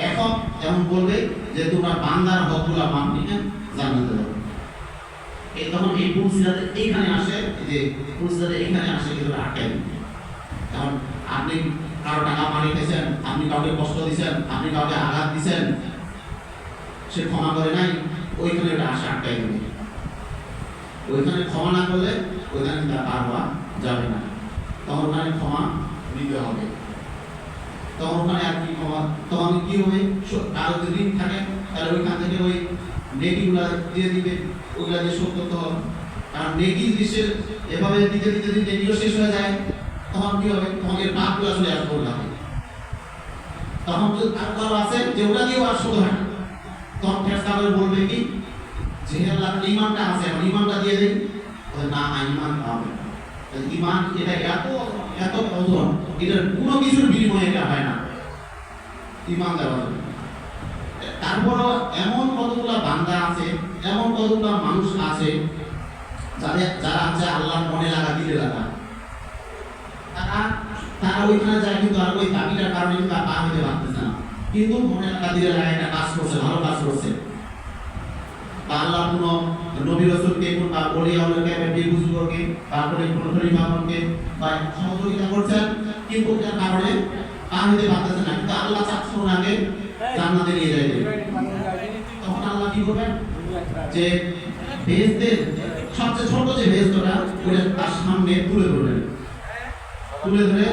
এখন এমন বলবে যে তোমরা বান্দার হকগুলো মাপ নিয়ে জানাতে যাবে। তখন এই পুলসিরাতে এইখানে আসে, যে পুলসিরাতে এইখানে আসে কিন্তু আটকায়। কারণ আপনি কারো টাকা মারি খেয়েছেন, আপনি কাউকে কষ্ট দিচ্ছেন, আপনি কাউকে আঘাত দিচ্ছেন, সে ক্ষমা করে নাই, ওইখানে ওটা আসে আটকাই দেবে। ওইখানে ক্ষমা না করলে ওইখানে তার পার হওয়া যাবে না, তখন ওখানে ক্ষমা দিতে হবে। তখন ওখানে আর কি ক্ষমা, তখন কি হবে, কারো যদি ঋণ থাকে তাহলে ওইখান থেকে ওই নেকিগুলা দিয়ে দিবে, ওইগুলা দিয়ে শোধ করতে হবে। কারণ নেকি দৃশ্যের এভাবে দিতে দিতে দিতে নেকিও শেষ হয়ে যায়, তখন কি হবে, তখন এর পাপগুলো চলে আসবে ওর কাছে। তখন যদি কারো আছে যে ওটা দিয়েও আর শোধ হয় না, তখন ফেরেশতারা বলবে কি যে আল্লাহ ঈমানটা আছে, আমার ঈমানটা দিয়ে দেন। না, ঈমান হবে না। ঈমান এটা এত ওজন, এটার কোনো কিছুর বিনিময়ে এটা হয় না, ঈমান দেওয়া যাবে। তারপরও এমন কতগুলো বান্দা আছে, এমন কতগুলো মানুষ আছে যারা আছে আল্লাহর মনে লাগা, দিলে লাগা, তারা ওইখানে যায় কিন্তু আর ওই দাবিটার কারণে কিন্তু আর পার হতে পারতেছে না, কিন্তু মনে লাগা, দিলে লাগা একটা কাজ করছে, ভালো কাজ করছে। আল্লাহ কোনো নবী রাসূলকে বা ওলিয়াউলকে বা বুজুর্গকে তারপরে কোনো খলিফাগণকে বা সহযোগিতা করছেন, কিন্তু এর কারণে পার হতে পারতেছে না, কিন্তু আল্লাহ চাচ্ছে ওনাকে জান্নাতে নিয়ে যাইতে। তখন আল্লাহ কি করবেন, যে বেহেশতের সবচেয়ে ছোট যে বেহেশতটা ওটা তার সামনে তুলে ধরবেন, তুলে ধরে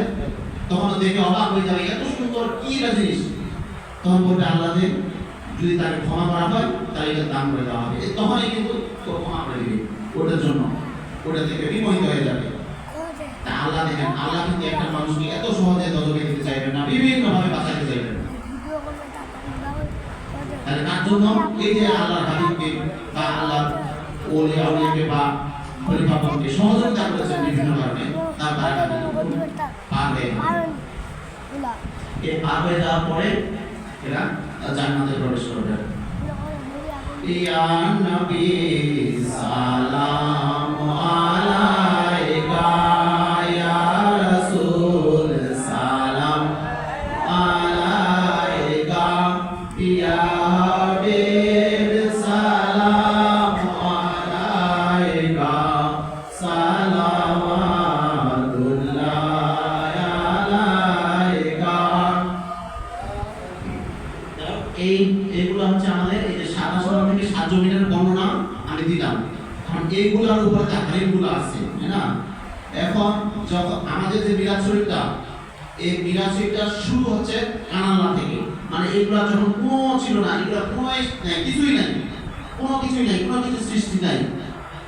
তখন দেখে অবাক হয়ে যাবে, এত সুন্দর কি একটা জিনিস। তখন বলবে আল্লাহ যে যদি তাকে ক্ষমা করা হয় তাহলে এটা দান করে দেওয়া হবে, তখনই কিন্তু ক্ষমা করে দিবে ওটার জন্য, ওটা থেকে বিমোহিত হয়ে যাবে। তা আল্লাহ দেখেন, আল্লাহ কিন্তু একটা মানুষকে এত সহজে দোজখে দিতে চাইবেন না, বিভিন্নভাবে বাঁচাতে চাইবেন। তাহলে তার জন্য এই যে আল্লাহর হাবিবকে বা আল্লাহর ওলি আউলিয়াকে বা খলিফাগণকে সহযোগিতা করেছেন বিভিন্ন কারণে, তার দ্বারা পার হয়ে পার হয়ে যাওয়ার পরে এরা জান্নাতে প্রবেশ করবে। ইয়া নবী সালাম আলাইকা, ইয়া রাসূল সালাম আলাইকা, ইয়া হাবিব সালাম আলাইকা, সালাওয়াতুল্লাহ আলাইকা। এইগুলো হচ্ছে আমাদের এই যে 27 থেকে 7 জমিনের বর্ণনা আমি দিলাম। কারণ এইগুলোর উপরে তাহরিমগুলো আছে, তাই না? এখন যখন আমাদের যে মিলাদ শরীফটা, এই মিলাদ শরীফটা শুরু হচ্ছে কানাল্লা থেকে, মানে এগুলো যখন কোনো ছিল না, এগুলো কোনো কিছুই নাই, কোনো কিছুই নাই, কোনো কিছু সৃষ্টি নাই,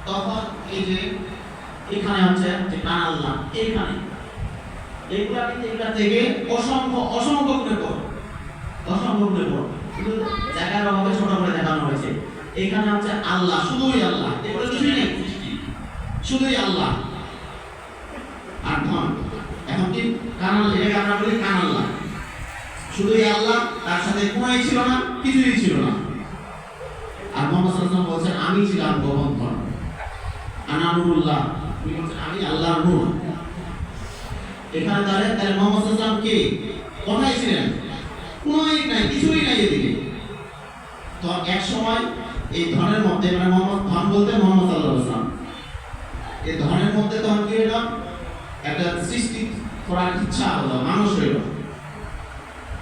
তখন এই যে এখানে হচ্ছে যে কানাল্লা, এইখানে এগুলা কিন্তু এগুলা থেকে অসংখ্য গুণে পড়ে, অসংখ্য গুণে পড়ে, কিন্তু জায়গার অভাবে ছোট করে দেখানো হয়েছে। এখানে হচ্ছে আল্লাহ, শুধুই আল্লাহ, এগুলো কিছুই নেই, শুধুই আল্লাহ আর ধন। এখন কি কানাল, এটাকে আমরা বলি কানাল্লাহ, শুধুই আল্লাহ, তার সাথে কোনোই ছিল না, কিছুই ছিল না। আর মুহাম্মদ সাল্লাল্লাহু আলাইহি ওয়াসাল্লাম বলেছেন আমি ছিলাম গোপন ধন, আনা নূরুল্লাহ, আমি আল্লাহর নূর। এখানে তাহলে মুহাম্মদ সাল্লাল্লাহু আলাইহি ওয়াসাল্লাম কে, কোথায় ছিলেন, কোনোই নাই, কিছুই নাই এদিকে। তো এক সময় এই ধনের মধ্যে, মানে মোহাম্মদ, ধন বলতে মুহাম্মদ সাল্লাল্লাহু আলাইহি ওয়াসাল্লাম, এই ধনের মধ্যে তখন কি হলো, একটা সৃষ্টি করার ইচ্ছা হলো, মানুষ হইল।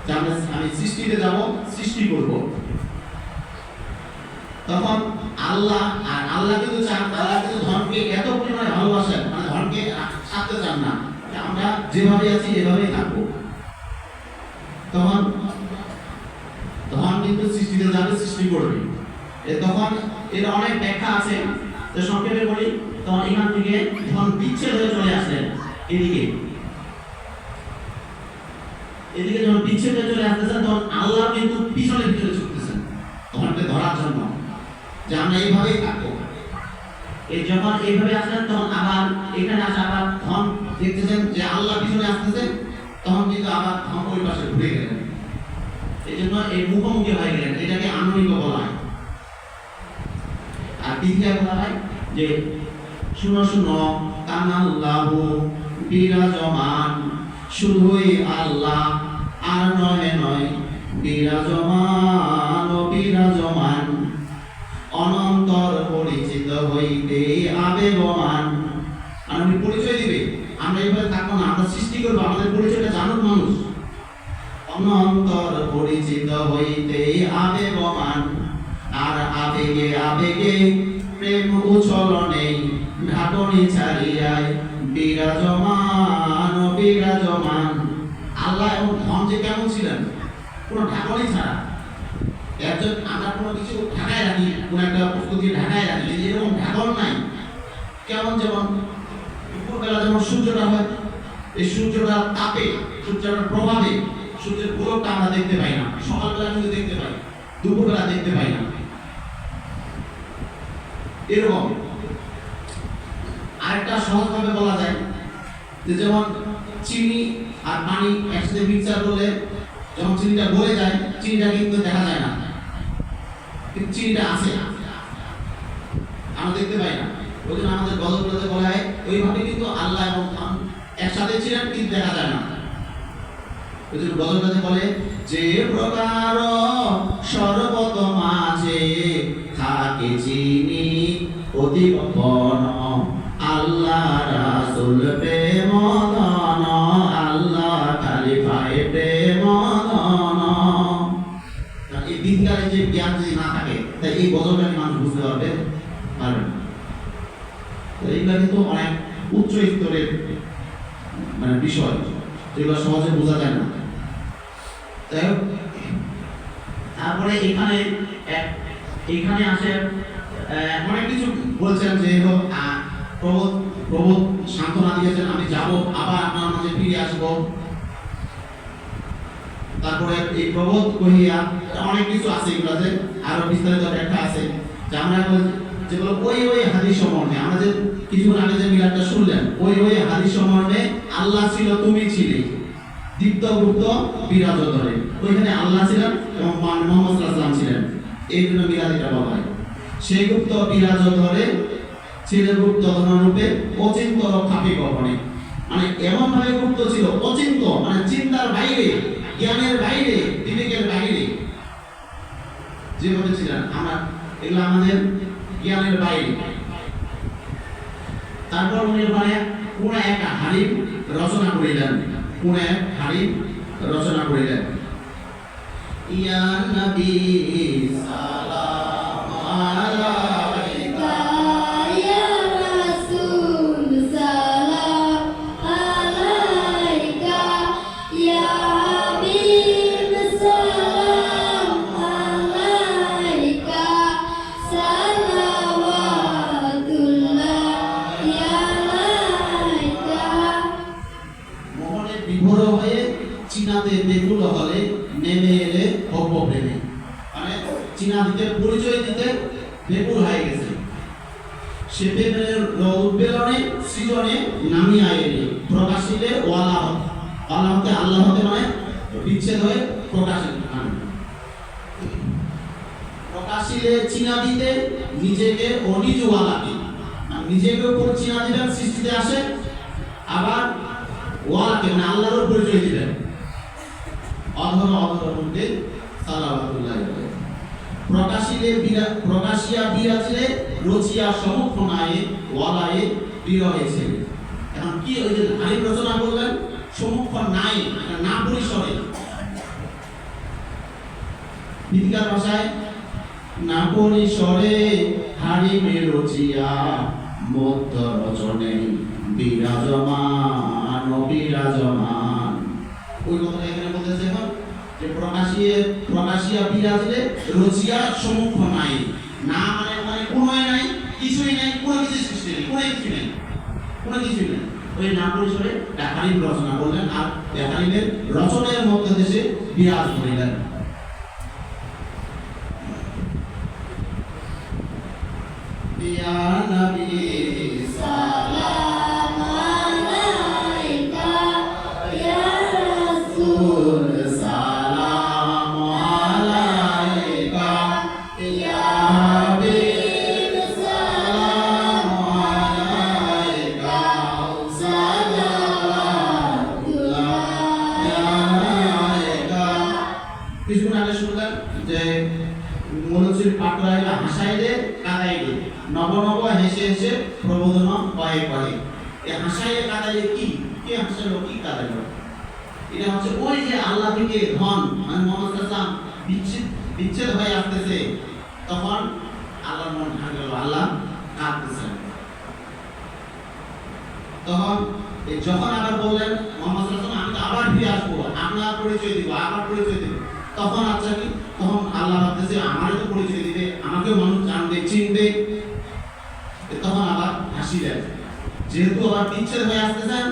যে আমি সৃষ্টিতে যাব, সৃষ্টি করব। তখন আল্লাহ কিন্তু চান, আল্লাহ কিন্তু ধনকে এত পরিমাণে ভালোবাসেন, মানে ধনকে ছাড়তে চান না, আমরা যেভাবে আছি এভাবেই থাকবো। তখন ধন কিন্তু সৃষ্টিতে যাবে, সৃষ্টি করবে। তখন এর অনেক ব্যাখ্যা আছে, তো সংক্ষেপে বলি। তখন এখান থেকে ধন বিচ্ছেদ হয়ে চলে আসলেন এদিকে যখন বিচ্ছেদ হয়ে চলে আসতেছেন, তখন আল্লাহ কিন্তু পিছনে ছুটতেছেন ধনকে ধরার জন্য, যে আমরা এইভাবেই থাকবো। যখন এইভাবে আসলেন, তখন আবার এখানে আসে, আবার ধন দেখতেছেন যে আল্লাহ পিছনে আসতেছেন, তখন কিন্তু আবার ধন ওই পাশে ঘুরে গেলেন। এই জন্য এই মুখোমুখি হয়ে গেলেন, এটাকে আনন্দিত বলা হয়। আর দ্বিতীয় বলা হয় যে শুনো শুনো কানাল্লাহু বিরাজমান, শুধুই আল্লাহ আর নয় নয়, বিরাজমান ও বিরাজমান, অনন্তর পরিচিত হইতে আবেগমান। আর আমি পরিচয় দিবে, আমরা এইভাবে থাকবো না, আমরা সৃষ্টি করবো, আমাদের পরিচয়টা জানুক মানুষ। অনন্তর পরিচিত হইতে আবেগমান, আর আবেগে আবেগে প্রেম উছলনে, ঢাকনি ছাড়িয়ায় বিরাজমান ও বিরাজমান। আল্লাহ এবং ধন যে কেমন ছিলেন, কোনো ঢাকনি ছাড়া। একজন আমরা কোনো কিছু ঢাকায় রাখি, কোনো একটা বস্তু দিয়ে ঢাকায় রাখি, এরকম ঢাকন নাই। কেমন যেমন দুপুরবেলা যেমন সূর্যটা হয়, এই সূর্যটার তাপে, সূর্যটার প্রভাবে সূর্যের গোলকটা আমরা দেখতে পাই না। সকালবেলা কিন্তু দেখতে পাই, দুপুরবেলা দেখতে পাই না। এরকম আরেকটা সহজভাবে বলা যায় যে যেমন চিনি আর পানি একসাথে মিক্সচার করলে যখন চিনিটা গলে যায়, চিনিটা কিন্তু দেখা যায় না, কিন্তু চিনিটা আছে, আমরা দেখতে পাই না। ওই জন্য আমাদের গজলগুলোতে বলা হয় ওইভাবে কিন্তু আল্লাহ এবং ধন একসাথে ছিলেন, কিন্তু দেখা যায় না। ওই জন্য গজলটাতে বলে যে প্রকার সর্বত মাঝে থাকে চিনি অতি গোপন, আল্লাহ রাসূল প্রেমধন, আল্লাহ খালিফায়ে প্রেমধন। এই বিজ্ঞানের যে জ্ঞান যদি না থাকে, তাই এই গজলটাকে মানুষ বুঝতে পারবে না। এইগুলা কিন্তু অনেক উচ্চ স্তরের মানে বিষয়, যেগুলো সহজে বোঝা যায় না। তারপরে এখানে আসে অনেক কিছু বলছেন, যে প্রবোধ সান্ত্বনা দিয়েছেন, আমি যাব, আবার আপনার মাঝে ফিরে আসবো। তারপরে এই প্রবোধ কহিয়া অনেক কিছু আছে, এগুলোতে আরো বিস্তারিত ব্যাখ্যা আছে, যে আমরা যেগুলো ওই হাদিস সমর্থে, আমরা যে কিছুক্ষণ আগে যে মিলাদটা শুনলেন, ওই হাদিস সমর্থে আল্লাহ ছিল, তুমি ছিলে, দীপ্তগুপ্ত বিরাজ ধরে, ওইখানে আল্লাহ ছিলেন এবং মুহাম্মদ সাল্লাল্লাহু আলাইহি ওয়াসাল্লাম ছিলেন, এই জন্য মিলাদ এটা বলা হয়। সেই গুপ্ত বিরাজ ধরে ছিল গুপ্ত ধনরূপে, অচিন্ত খাপি গোপনে, মানে এমন ভাবে গুপ্ত ছিল, অচিন্ত মানে চিন্তার বাইরে, জ্ঞানের বাইরে, বিবেকের বাইরে যেভাবে ছিলেন, আমরা এগুলো আমাদের জ্ঞানের বাইরে। তারপর উনি ওখানে পুরো এক হাদিস রচনা করিলেন, পুরো এক হাদিস রচনা করিলেন। ইয়া নবী সালাম আলাইকা, ইয়া রাসূল সালাম আলাইকা, ইয়া হাবিব সালাম আলাইকা, সালাওয়াতুল্লাহ আলাইকা। মোহনে বিভোর হয়ে চীনাতে বেকুল হলে নেমে এলে ভব্য প্রেমে, মানে চীনা দিতে পরিচয় দিতে বেকুল হয়ে গেছে, সে প্রেমের উদ্বেলনে সৃজনে নামিয়া এলে, প্রকাশিলে ওয়ালা হতে আল্লাহ হতে, মানে বিচ্ছেদ হয়ে প্রকাশিত, প্রকাশিলে চীনা দিতে নিজেকে অনিজ ওয়ালাকে, নিজেকে উপর চীনা দিবেন, সৃষ্টিতে আসে, আবার ওয়ালাকে মানে আল্লাহর পরিচয় দিবেন, অধর সালাওয়াতুল্লাহ আলাইহি। প্রকাশিয়া বিরাজিলে, রচিয়া সমুখ নায়ে ওয়ালায়ে বিরহেছে। এখন কি ওই যে হাদিস রচনা করলেন, সমুখ নাই, না পরিসরে, গীতিকার ভাষায় না পরিসরে হারিমে রচিয়া মধ্য রচনে বিরাজমান বিরাজমান। ওই কথাটা এখানে বলতেছে এখন যে প্রকাশিয়া বিরাজলে রচিয়া সম্মুখ নাই, না মানে মানে কোনোই নাই, কিছুই নাই, কোনো কিছু সৃষ্টি নেই, কোনো কিছু নেই, কোনো কিছুই নেই। ওই না পরিসরে ব্যাপারীর রচনা করলেন আর ব্যাপারীদের রচনের মধ্যে দেশে বিরাজ করিলেন। ইয়া নবী সালাম আলাইকা ইয়া রাসূল সালাম আলাইকা ইয়া হাবিব সালাম আলাইকা সালাওয়াতুল্লাহ আলাইকা। কিছুক্ষণ আগে শুনলাম যে মনুষ্যের পাকড়াইলা হাসাইলে কাদাইলে নব নব হেসে হেসে প্রবোধন কয়ে কয়ে। এই হাসাইলে কাদাইলে কি কে হাসাইলো কি কাদাইলো? এটা হচ্ছে ওই যে আল্লাহ থেকে ধন মানে মোহাম্মদ সাল্লাল্লাহু বিচ্ছেদ হয়ে আসতেছে, তখন আল্লাহর মন ভাঙে গেল, আল্লাহ কাঁদতেছেন। তখন যখন আবার বললেন মোহাম্মদ সাল্লাল্লাহু আলাইহি ওয়াসাল্লাম আমি তো আবার ফিরে আসবো, আপনার পরিচয় দিব, আবার পরিচয় দিব, তখন আচ্ছা কি তখন আল্লাহ ভাবতেছে আমারও তো পরিচয় দিবে, আমাকেও মানুষ জানবে চিনবে, তখন আবার হাসি দেয়। যেহেতু আবার বিচ্ছেদ হয়ে আসতেছেন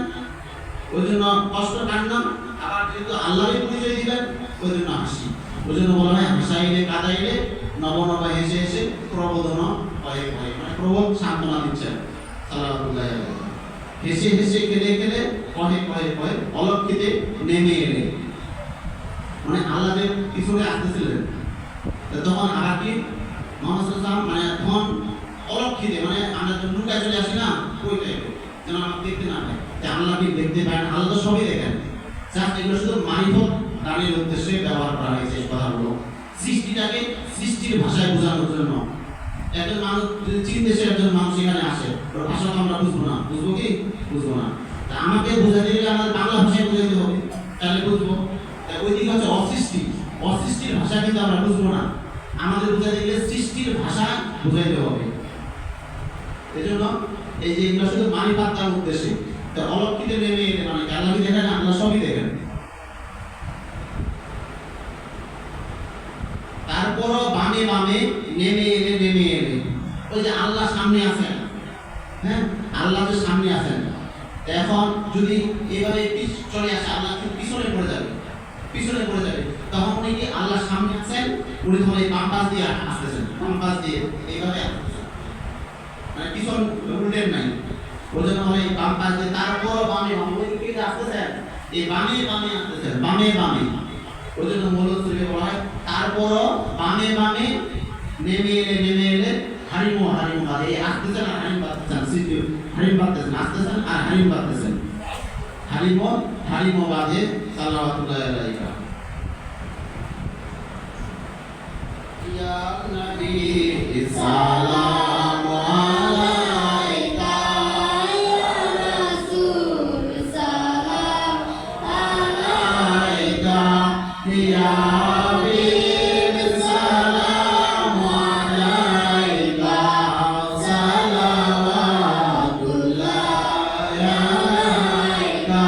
ওই জন্য কষ্ট কান্না, আবার যেহেতু আল্লাহরই পরিচয় দিবেন ওই জন্য হাসি। ওই জন্য বলা হয় হাসাইলে কাদাইলে নব নব হেসে হেসে প্রবোধন কয়ে কয়ে, মানে প্রবোধ সান্ত্বনা দিচ্ছেন সাল্লাল্লাহু আলাইহি ওয়াসাল্লাম। হেসে হেসে কেঁদে কেঁদে কয়ে কয়ে কয়ে অলক্ষিতে নেমে এলে, মানে আল্লাহদের পিছনে আসতেছিলেন। তখন আবার কি মোহাম্মদ সাল্লাল্লাহু আলাইহি ওয়াসাল্লাম মানে তখন অলক্ষিতে মানে আমরা যখন লুকায় চলে আসি না ওই টাইপের, যেন আমাকে দেখতে না পায়, আল্লাহকে দেখতে পারেন, আল্লাহ তো সবই দেখেন। জাস্ট এগুলো শুধু মারিফত দানের উদ্দেশ্যে ব্যবহার করা হয়েছে এই কথাগুলো, সৃষ্টিটাকে সৃষ্টির ভাষায় বোঝানোর জন্য। একজন মানুষ যদি চীন দেশের একজন মানুষ এখানে আসে, ওর ভাষা তো আমরা বুঝবো না, বুঝবো কি বুঝবো না, তা আমাকে বোঝাতে গেলে আমাদের বাংলা ভাষায় বোঝাতে হবে, তাহলে বুঝবো। ওই দিকে হচ্ছে অসৃষ্টি, অসৃষ্টির ভাষা কিন্তু আমরা বুঝবো না, আমাদের বোঝাতে গেলে সৃষ্টির ভাষা বোঝাইতে হবে। এই জন্য এই যে এগুলো শুধু মারিফাত দানের উদ্দেশ্যে, তো অলক্ষিতে নেমে এলে মানে আল্লাহকে দেখেন, আল্লাহ সবই দেখেন। তারপরও বামে বামে নেমে এলে ওই যে আল্লাহ সামনে আছেন, হ্যাঁ আল্লাহ যে সামনে আছেন, এখন যদি এভাবে চলে আসে আল্লাহ পিছনে পড়ে যাবে, পিছনে পড়ে যাবে, তখন উনি কি আল্লাহ সামনে আছেন, উনি তখন এই বাম পাশ দিয়ে আসতেছেন, বাম পাশ দিয়ে এইভাবে আসতেছেন, মানে পিছন উল্টের নাই। ওই জন্য হয় বাম পাশ দিয়ে, তারপর বামে বামে ওই দিকে আসতেছেন, এই বামে বামে আসতেছেন, বামে বামে। ওই জন্য মূলত বলা হয় তারপরও বামে বামে নেমে এলে হারিমো হারিমো বাদে, আসতেছেন আর হারিম বাঁধতেছেন, হারিম বাঁধতেছেন, আসতেছেন আর হারিম বাঁধতেছেন, হারিমো হারিমো বাদে সাল্লাল্লাহু আলাইহি। ইয়া নবী সালাম আলাইকা ইয়া রাসূল সালাম আলাইকা ইয়া হাবিব সালাম আলাইকা সালাওয়াতুল্লাহ আলাইকা।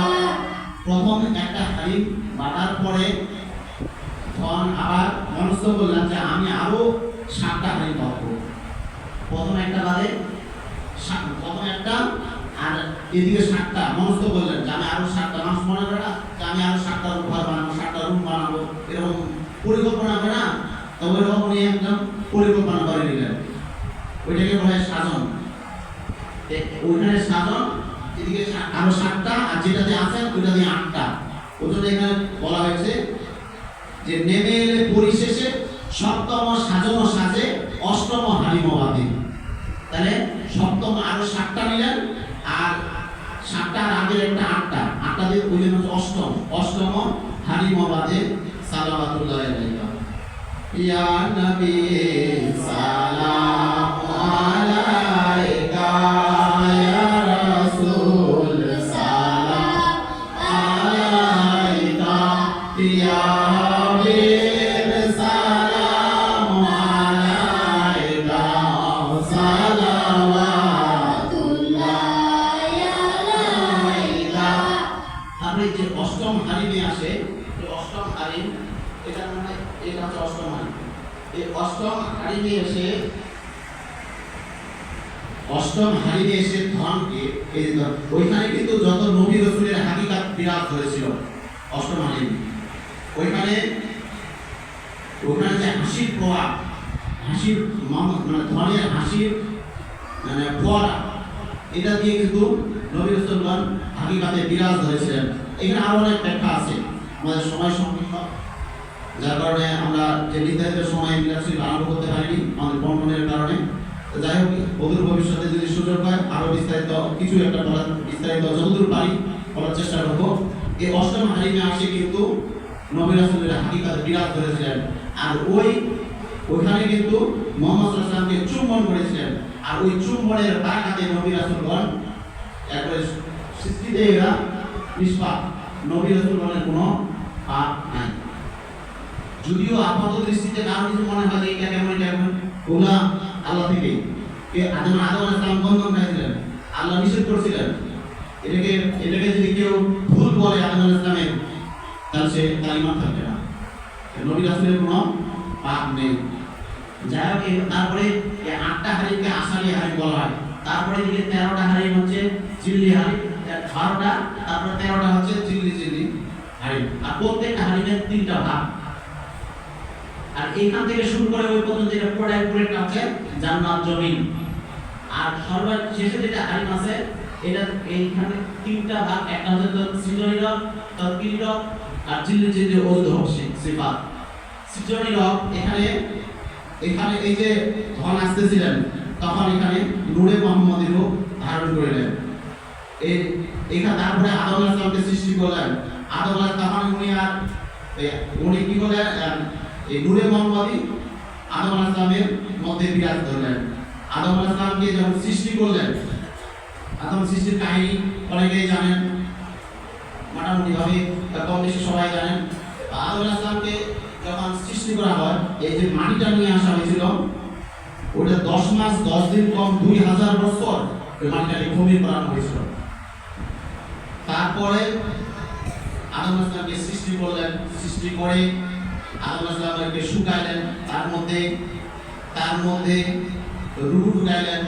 প্রথম একটা হারিম বাঁধার পরে তখন আবার মনস্থ করলাম যে আমি আরো 7টা হারিম বাঁধবো। প্রথম একটা বাদে প্রথম একটা আর এদিকে 7টা মনস্থ করলেন যে আমি আরো 7টা, মানুষ মনে করে না যে আমি আরো 7টা ঘর বানাবো, 7টা রুম বানাবো, এরকম পরিকল্পনা করে না, তো ওইরকম উনি একদম পরিকল্পনা করে নিলেন। ওইটাকে বলা হয় সাজন। ওইখানে সাজন, এদিকে আরো 7টা আর যেটাতে আছেন ওইটা দিয়ে 8টা। ওই জন্য এখানে বলা হয়েছে যে নেমে এলে পরিশেষে সপ্তম সাজন সাজে অষ্টম হারিম বাদে। তাহলে সপ্তম আরো 7টা নিলেন আর 7টার আগের একটা 8টা দিয়ে ওই জন্য অষ্টম হারিম বাদে সাল্লাল্লাহু আলাইহি। ইয়া নবী সালাম আলাইকা ইয়া রাসূল সালাম আলাইকা ইয়া হাবিব সালাম সালাওয়াতুল্লাহি আলাইকা। তারপরে যে অষ্টম হারিমে আসে, এই অষ্টম হারিম, এটা মানে এটা হচ্ছে অষ্টম হারিম। এই অষ্টম হারিমে এসে ধনকে এই যে ওইখানে কিন্তু যত নবী রাসূলের হাকিকাত বিরাজ হয়েছিল অষ্টম হারিম। ওইখানে যে হাসির প্রভাব, হাসির মানে ধনের হাসির মানে ফোয়ারা, এটা দিয়ে কিন্তু নবী রাসূলগণ হাকিকাতে বিরাজ হয়েছিলেন। এখানে আরো অনেক ব্যাখ্যা আছে, আমাদের সময় সংকীর্ণ, যার কারণে আমরা যে নির্ধারিত সময় মিলাদ আরম্ভ করতে পারিনি আমাদের বন্ধনের কারণে। তো যাই হোক, অদূর ভবিষ্যতে যদি সুযোগ হয় আরো বিস্তারিত কিছু একটা বলার, বিস্তারিত যতদূর পারি বলার চেষ্টা করবো। এই অষ্টম হারিমে আসে কিন্তু নবী রাসূলের হাকিকাতে বিরাজ করেছিলেন। আর ওইখানে কিন্তু মুহাম্মদ সাল্লাল্লাহু আলাইহি ওয়াসাল্লামকে চুম্বন করেছিলেন। আর ওই চুম্বনের বারাকাতে নবী রাসূলগণ একবারে সৃষ্টিতে এরা নিষ্পাপ, নবী রাসূলগণের কোনো পাপ নাই। যদিও আপাত দৃষ্টিতে কারো কিছু মনে হয় যে এটা কেমন ওগুলা আল্লাহ থেকে আদম আলাইহিস সালাম বন্ধন খাইছিলেন, আল্লাহ নিষেধ করেছিলেন। এটাকে যদি কেউ ভুল বলে আদম আলাইহিস সালামের, তাহলে সে তার ঈমান থাকবে না। নবী রাসূলের কোনো পাপ নেই। যাই হোক, তারপরে এই 8টা হারিমকে আসালি হারিম বলা হয়। তারপরে দিকে 13টা হারিম হচ্ছে জিল্লি হারিম, 12টা, তারপরে 13টা হচ্ছে জিল্লি হারিম। আর প্রত্যেকটা হারিমের 3টা ভাগ। আর এইখান থেকে শুরু করে ওই পর্যন্ত যেটা পুরোটা আছে জান্নাত জমিন। আর সর্বশেষে যেটা হারিম আছে, এটা এইখানে 3টা ভাগ। একটা হচ্ছে সৃজনী রব, তদকিরি রব, আর জিল্লি ওযুদ হচ্ছে সিফাত। সৃজনী রব এখানে এই যে ধন আসতেছিলেন, তখন এখানে নূরে মুহাম্মদী রূপ ধারণ করলেন। এখানে তারপরে আদম আলাইহিস সালামকে সৃষ্টি করলেন। আদম আলাইহিস সালাম উনি কি করলেন, এই নূরে মুহাম্মদী আদম আলাইহিস সালামের মধ্যে বিরাজ করলেন। আদম আলাইহিস সালামকে যখন সৃষ্টি করলেন, আদম সৃষ্টির কাহিনী অনেকেই জানেন, মোটামুটি ভাবে কম বেশি সবাই জানেন। আদম আলাইহিস সালামকে যখন সৃষ্টি করা হয়, এই যে মাটিটা নিয়ে আসা হয়েছিল, ওটা 10 মাস 10 দিন কম 2000 বছর ওই মাটিটাকে ভূমি করানো হয়েছিল। তারপরে আদম আলাইহিস সালামকে সৃষ্টি করলেন, সৃষ্টি করে আদম আলাইহিস সালামকে শুকাইলেন, তার মধ্যে রূহ ঢুকাইলেন।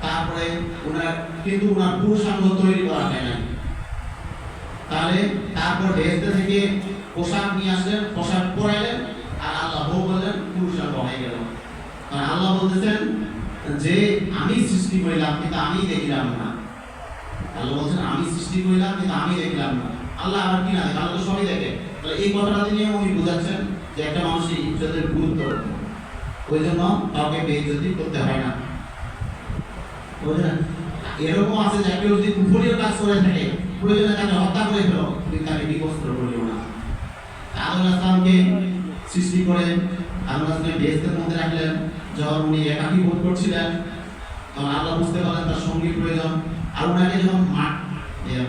তারপরে ওনার পুরুষাঙ্গ তৈরি করা হয় না। তাহলে তারপর বেহেশত থেকে পোশাক নিয়ে আসলেন, পোশাক পরাইলেন, আর আল্লাহ বললেন পুরুষাঙ্গ হয়ে গেল। কারণ আল্লাহ বলতেছেন যে আমি সৃষ্টি করলাম কিন্তু আমি দেখলাম না। আল্লাহ বলছেন আমি সৃষ্টি করলাম কিন্তু আমি দেখলাম না। আল্লাহ আবার কি না দেখে? আল্লাহ তো সবই দেখে। তাহলে এই কথাটা নিয়ে উনি বোঝাচ্ছেন যে একটা মানুষের ইজ্জতের গুরুত্ব, ওই জন্য কাউকে বেইজ্জতি করতে হয় না। বুঝলেন? এরকম আছে যে কেউ যদি কুফরির কাজ করে থাকে, প্রয়োজনে তাকে হত্যা করে ফেলো, কিন্তু তাকে বিবস্ত্র করিও না। আদম আলাইহিস সালামকে সৃষ্টি করে আদম আলাইহিস সালামকে বেহেশতের মধ্যে রাখলেন। যখন উনি একাকী বোধ করছিলেন, তখন আল্লাহ বুঝতে পারলেন তার সঙ্গীর প্রয়োজন। আর ওনাকে যখন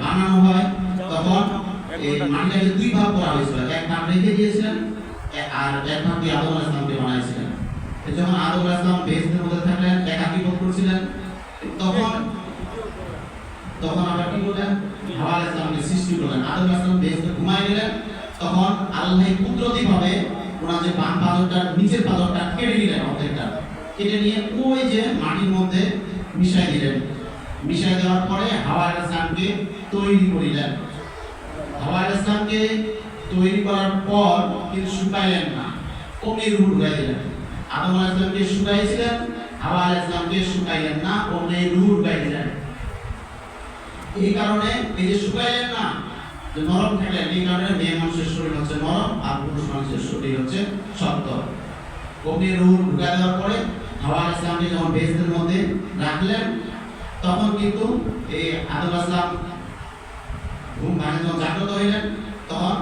বানানো হয়, তখন এই মাটিটাকে 2 ভাগ করা হয়েছিল। এক ভাগ রেখে দিয়েছিলেন, আর এক ভাগ দিয়ে আদম আলাইহিস সালামকে বানাইছিলেন। যখন আদম আলাইহিস সালাম বেহেশতের মধ্যে থাকলেন, একাকী বোধ করছিলেন, তখন আবার কি করলেন? হাওয়া আলাইহিস সালামকে সৃষ্টি করলেন। আদম আলাইহিস সালাম বেহেশতে ঘুমায় গেলেন, তখন আল্লাহ কুদরতিভাবে ওনার যে বাম পাদরটা, নিচের পাদরটা কেটে নিলেন, অর্ধেকটা কেটে নিয়ে ওই যে মাটির মধ্যে মিশাই দিলেন। মিশাই দেওয়ার পরে হাওয়া আলাইহিস সালামকে তৈরি করিলেন। হাওয়া আলাইহিস সালামকে তৈরি করার পর কিন্তু শুকাইলেন না, অগ্নি রূহ ঢুকাই দিলেন। আদম আলাইহিস সালামকে শুকাইছিলেন, হাওয়া আলাইহিস সালামকে শুকাইলেন না, অগ্নি রূহ ঢুকাই দিলেন। এই কারণে এই যে শুকাইলেন না, যে নরম থাকলেন, এই কারণে মেয়ে মানুষের শরীর হচ্ছে নরম আর পুরুষ মানুষের শরীর হচ্ছে শক্ত। অগ্নি রূহ ঢুকাই দেওয়ার পরে হাওয়া আলাইহিস সালামকে যখন বেহেশতের মধ্যে রাখলেন, তখন কিন্তু এই আদম আলাইহিস সালাম ঘুম ভাঙে যখন জাগ্রত হইলেন, তখন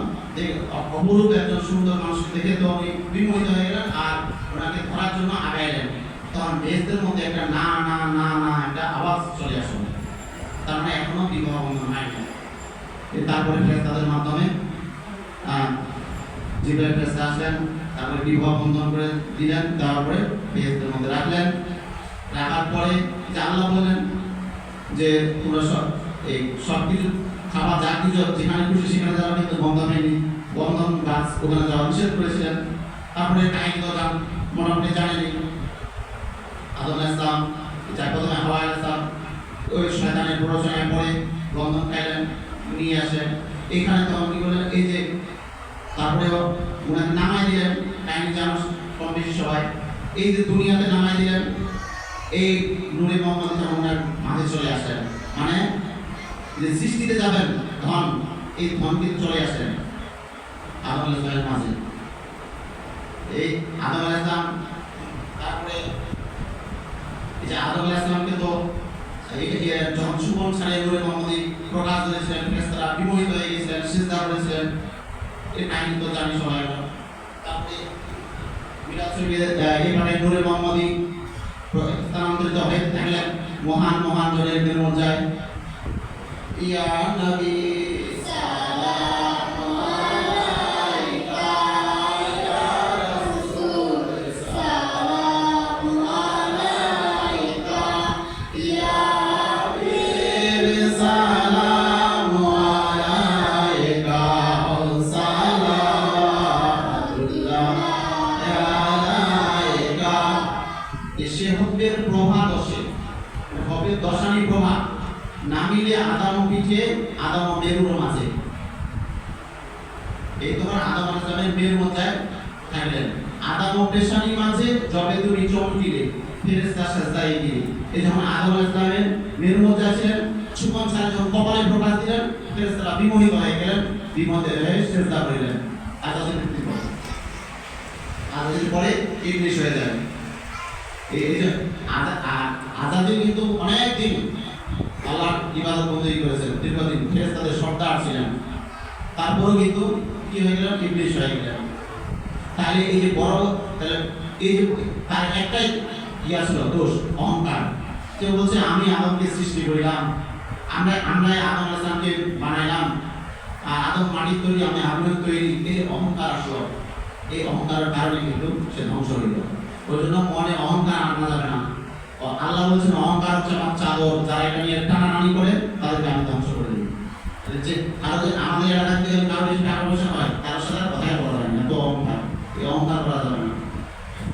অপরূপ একজন সুন্দর মানুষ দেখে তো উনি বিমোহিত হয়ে গেলেন আর ওনাকে ধরার জন্য আগাইলেন। তখন বেহেশতের মধ্যে একটা না না না না একটা আওয়াজ চলে আসলো। তার মানে এখনো বিবাহ বন্ধন হয়নি। তারপরে ফেরেশতাদের মাধ্যমে জিবরাইল ফেরেশতা আসলেন, তারপরে বিবাহ বন্ধন করে দিলেন, তারপরে বেহেশতের মধ্যে রাখলেন। রাখার পরে যে আল্লাহ বললেন যে তোমরা সব কিছু খাবার যা কিছু যেখানে খুশি সেখানে যাওয়া, কিন্তু বন্ধন গাছ ওখানে যাওয়া নিষেধ করেছিলেন। তারপরে কাহিনী তো মোটামুটি জানেনি, আদম আলাইহিস সালাম যার প্রথমে হাওয়া আলাইহিস সালাম ওই শয়তানের প্ররোচনায় পড়ে বন্ধন খাইলেন, নিয়ে আসেন এখানে। তখন কি করলেন, এই যে তারপরে ওনাকে নামাই দিলেন, কাহিনী জানো কম বেশি সবাই। এই যে দুনিয়াতে নামাই দিলেন, এই নূরে মোহাম্মদ যখন ওনার মাঝে চলে আসলেন, মানে যে সৃষ্টিতে যাবেন ধন, এই ধন কিন্তু চলে আসলেন আদম আলাইহিস সালামের মাঝে। এই আদম আলাইহিস সালাম তারপরে এই যে আদম আলাইহিস সালামকে তো যখন সুবন ছাড়ে নূরে মোহাম্মদী প্রকাশ করেছিলেন, ফেরেশতারা বিমোহিত হয়ে গেছিলেন, সিজদা করেছিলেন, এই কাহিনী তো জানি সবাই। তারপরে মিলাদ শরীফে এবারে নূরে মোহাম্মদী স্থানান্তরিত হয়ে থাকলেন মহান মহান জনের নির্মজায়। ইয়া নবী সালামু আলাইকা, ইয়া রাসূল সালামু আলাইকা, ইয়া হাবিব সালামু আলাইকা, সালাতুল্লাহ আলাইকা। এসে হবে প্রভা দশে, হবে দশানি প্রভা, নামিলে আদাম পিঠে আদাম মেরুর মাঝে। এই তোমার আদাম আলাইহিস সালামের মেরুর মধ্যে থাকলেন, আদাম পেশানি মাঝে জবে তুমি চমকিলে ফেরেশতা সাজদায় গিয়ে। এই যখন আদম আলাইহিস সালামের মেরুর মধ্যে আছেন, সুবহান ছাড়া যখন কপালে প্রকাশ দিলেন, ফেরেশতারা বিমোহিত হয়ে গেলেন, বিমোহিত হয়ে সিজদা করিলেন। আজাদের মৃত্যু পরে, আজাদের পরে ইবলিস হয়ে যায়। এই যে আজাদে কিন্তু অনেক দিন আল্লাহর ইবাদত বন্দী করেছেন, দীর্ঘদিন ফেরেশতাদের সর্দার ছিলেন, তারপরেও কিন্তু কি হয়ে গেলেন, ইবলিস হয়ে গেলেন। তাহলে এই যে বড়, তাহলে এই যে তার একটাই ইয়া ছিল দোষ, অহংকার। কেউ বলছে আমি আদমকে সৃষ্টি করিলাম, আমরা আদম আলাইহিস সালামকে বানাইলাম, আর আদম মাটির তৈরি, আমি আগুনের তৈরি। এই অহংকার আসলো, এই অহংকারের কারণে কিন্তু সে ধ্বংস হইল। ওই জন্য মনে অহংকার আনা যাবে না। আল্লাহ বলছেন অহংকার হচ্ছে আমার চাদর, যারা এটা নিয়ে টানাটানি করে তাদেরকে আমি ধ্বংস করে দিই। যে কারো যে আমাদের এলাকা থেকে কারো বেশি টাকা পয়সা হয়, তার সাথে কথাই বলা যায় না, তো অহংকার, এই অহংকার করা যাবে না।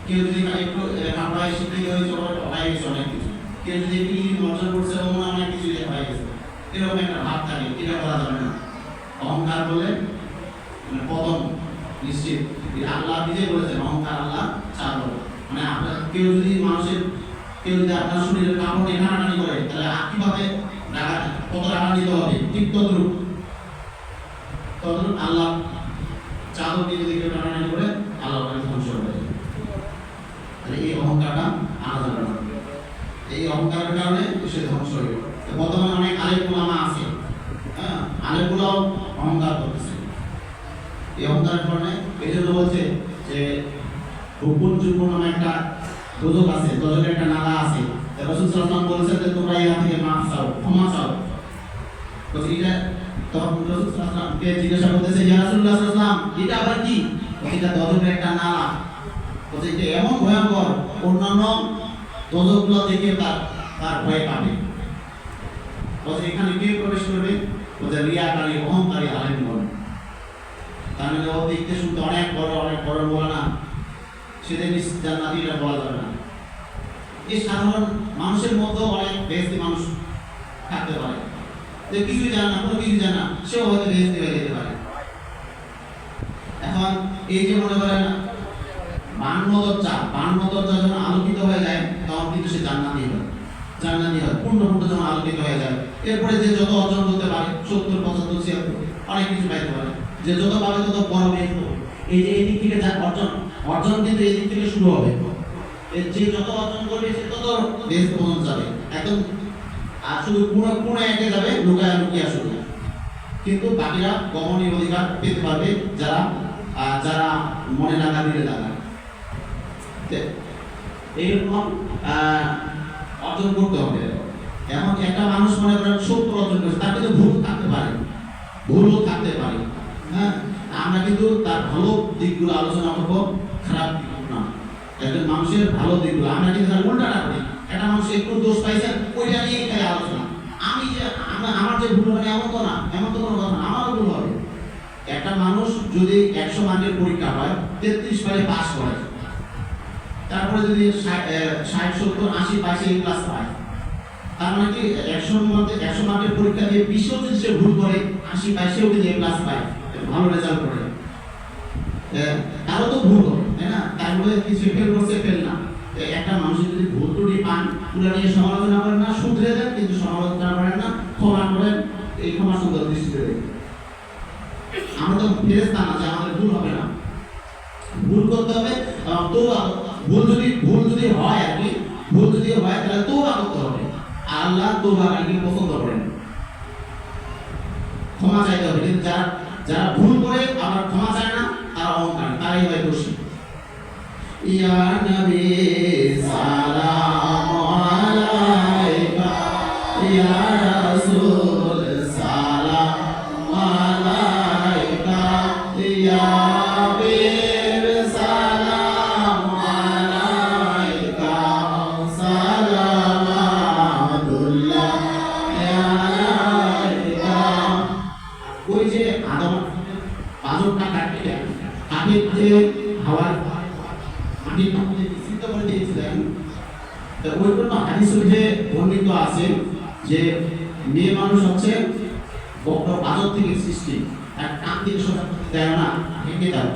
কেউ যদি একটু লেখাপড়ায় শিক্ষিত হয়েছে, হয়ে গেছে অনেক কিছু, কেউ যদি একটু অর্জন করছে, অনেক কিছু হয়ে গেছে, এরকম একটা ভাব থাকে, এটা করা যাবে না। অহংকার বলে মানে পতন নিশ্চিত। আল্লাহ নিজে বলেছেন অহংকার আল্লাহ চাদর, মানে আপনার কেউ যদি আপনার শরীরের কাপড় নিয়ে টানাটানি করে, তাহলে কিভাবে কত টানাটানি হবে, ঠিক তদ্রূপ আল্লাহ চাদর দিয়ে যদি কেউ টানাটানি করে, আল্লাহ তাকে ধ্বংস করে। তাহলে এই অহংকারটা আনা যাবে না, এই অহংকারের কারণে সে ধ্বংস হয়ে গেল। বর্তমানে অনেক আলেম ওলামা আছে, হ্যাঁ, আলেমগুলাও অহংকার করতেছে। এই অহংকারের কারণে এই জন্য বলছে যে হুকুম যুকুম নামে একটা দোজক আছে, দোজকের একটা নালা আছে। রাসূল সাল্লাল্লাহু আলাইহি ওয়াসাল্লাম বলেছেন যে তোমরা ইহা থেকে মাফ চাও, ক্ষমা চাও। তো এটা তখন রাসূল সাল্লাল্লাহু আলাইহি ওয়াসাল্লামকে জিজ্ঞাসা করতেছে, ইয়া রাসূলুল্লাহ সাল্লাল্লাহু আলাইহি ওয়াসাল্লাম, এটা আবার কি? এটা দোজকের একটা নালা। বলছে এটা এমন ভয়ঙ্কর, অন্যান্য দোজকগুলো দেখে তার ভয় পাবে। বলছে এখানে কে প্রবেশ করবে? বলছে রিয়াকারী, অহংকারী আলেমগণ। তার মানে ও দেখতে শুনতে অনেক বড় বলে না, সেদের জান্নাতি এটা বলা যাবে না। এই সাধারণ মানুষের মধ্যেও অনেক বেহেশতি মানুষ থাকতে পারে, যে কিছুই জানে না, কোনো কিছু জানে না, সেও হয়তো বেহেশতি হয়ে যেতে পারে। এখন এই যে মনে করেন বান্নদরজা যখন আলোকিত হয়ে যায়, তখন কিন্তু সে জান্নাতি হয়, পূর্ণ যখন আলোকিত হয়ে যায়। এরপরে যে যত অর্জন করতে পারে, 70, 75, 76 অনেক কিছু পাইতে পারে, যে যত পাবে তত বড় বেহেশত। এই যে এই দিক থেকে অর্জন কিন্তু এই দিক থেকে শুরু হবে। যে যত অর্জন করবে সে তত বেহেশত পর্যন্ত যাবে, একদম। আর শুধু পুরো একে যাবে, লুকিয়ে শুরু। কিন্তু বাকিরা গমনীয় অধিকার পেতে পারবে যারা মনে লাগা দিলে লাগা। এইরকম অর্জন করতে হবে। এমন একটা মানুষ মনে করেন 70 অর্জন করেছে, তার কিন্তু ভুলও থাকতে পারে, হ্যাঁ। আমরা কিন্তু তার ভালো দিকগুলো আলোচনা করবো, খারাপ দিকগুলো না। একজন মানুষের ভালো দিকগুলো আমরা কিন্তু উল্টাটা করি। একটা একটা মানুষ একটু দোষ পাইছেন ওইটা নিয়ে খালি আলোচনা। আমি যে আমার যে ভুল হবে এমন তো না, এমন তো কোনো কথা না, আমারও ভুল হবে। একটা মানুষ যদি 100 মার্কের পরীক্ষা হয় 33 পারে পাস করে, তারপরে যদি 60 70 80 পাইছে এই ক্লাস পায়, তার মানে কি 100 মার্কের পরীক্ষা দিয়ে 20 যদি সে ভুল করে 80 পাইছেও যদি এ ক্লাস পায়, ভালো রেজাল্ট করে, তারও তো ভুল হবে, তাই না? তার মধ্যে কিছু ফেল করছে, ফেল না। একটা মানুষ যদি ভুল ত্রুটি পান, পুরো নিয়ে সমালোচনা করেন না, শুধরে দেন, কিন্তু সমালোচনা করেন না, ক্ষমা করেন, এই ক্ষমা সুন্দর দৃষ্টিতে দেখেন। আমরা তো ফেরেশতা না যে আমাদের ভুল হবে না, ভুল করতে হবে। তওবা, ভুল যদি হয় আর কি, ভুল যদি হয় তাহলে তওবা করতে হবে। আল্লাহ তওবাকারীকে পছন্দ করেন, ক্ষমা চাইতে হবে। কিন্তু যারা ভুল করে আবার ক্ষমা চায় না, তারা অহংকারী, তারাই হয় দোষী। ইয়া নবী সালামু আলাইকা, ইয়া রাসূল সালামু আলাইকা, ইয়া হাবিব সালামু আলাইকা, সালাওয়াতুল্লাহ আলাইকা। ওই যে আদম পাঁচটা কাটতে যে হাওয়ার মাটির মধ্যে বিস্তৃত করে দিয়েছিলেন, ওই কোনো হাদিস শরীফে বর্ণিত আছে যে মেয়ে মানুষ হচ্ছে বাজর থেকে সৃষ্টি, আর কান থেকে সোজা করতে দেয় না, ভেঙে দেয়।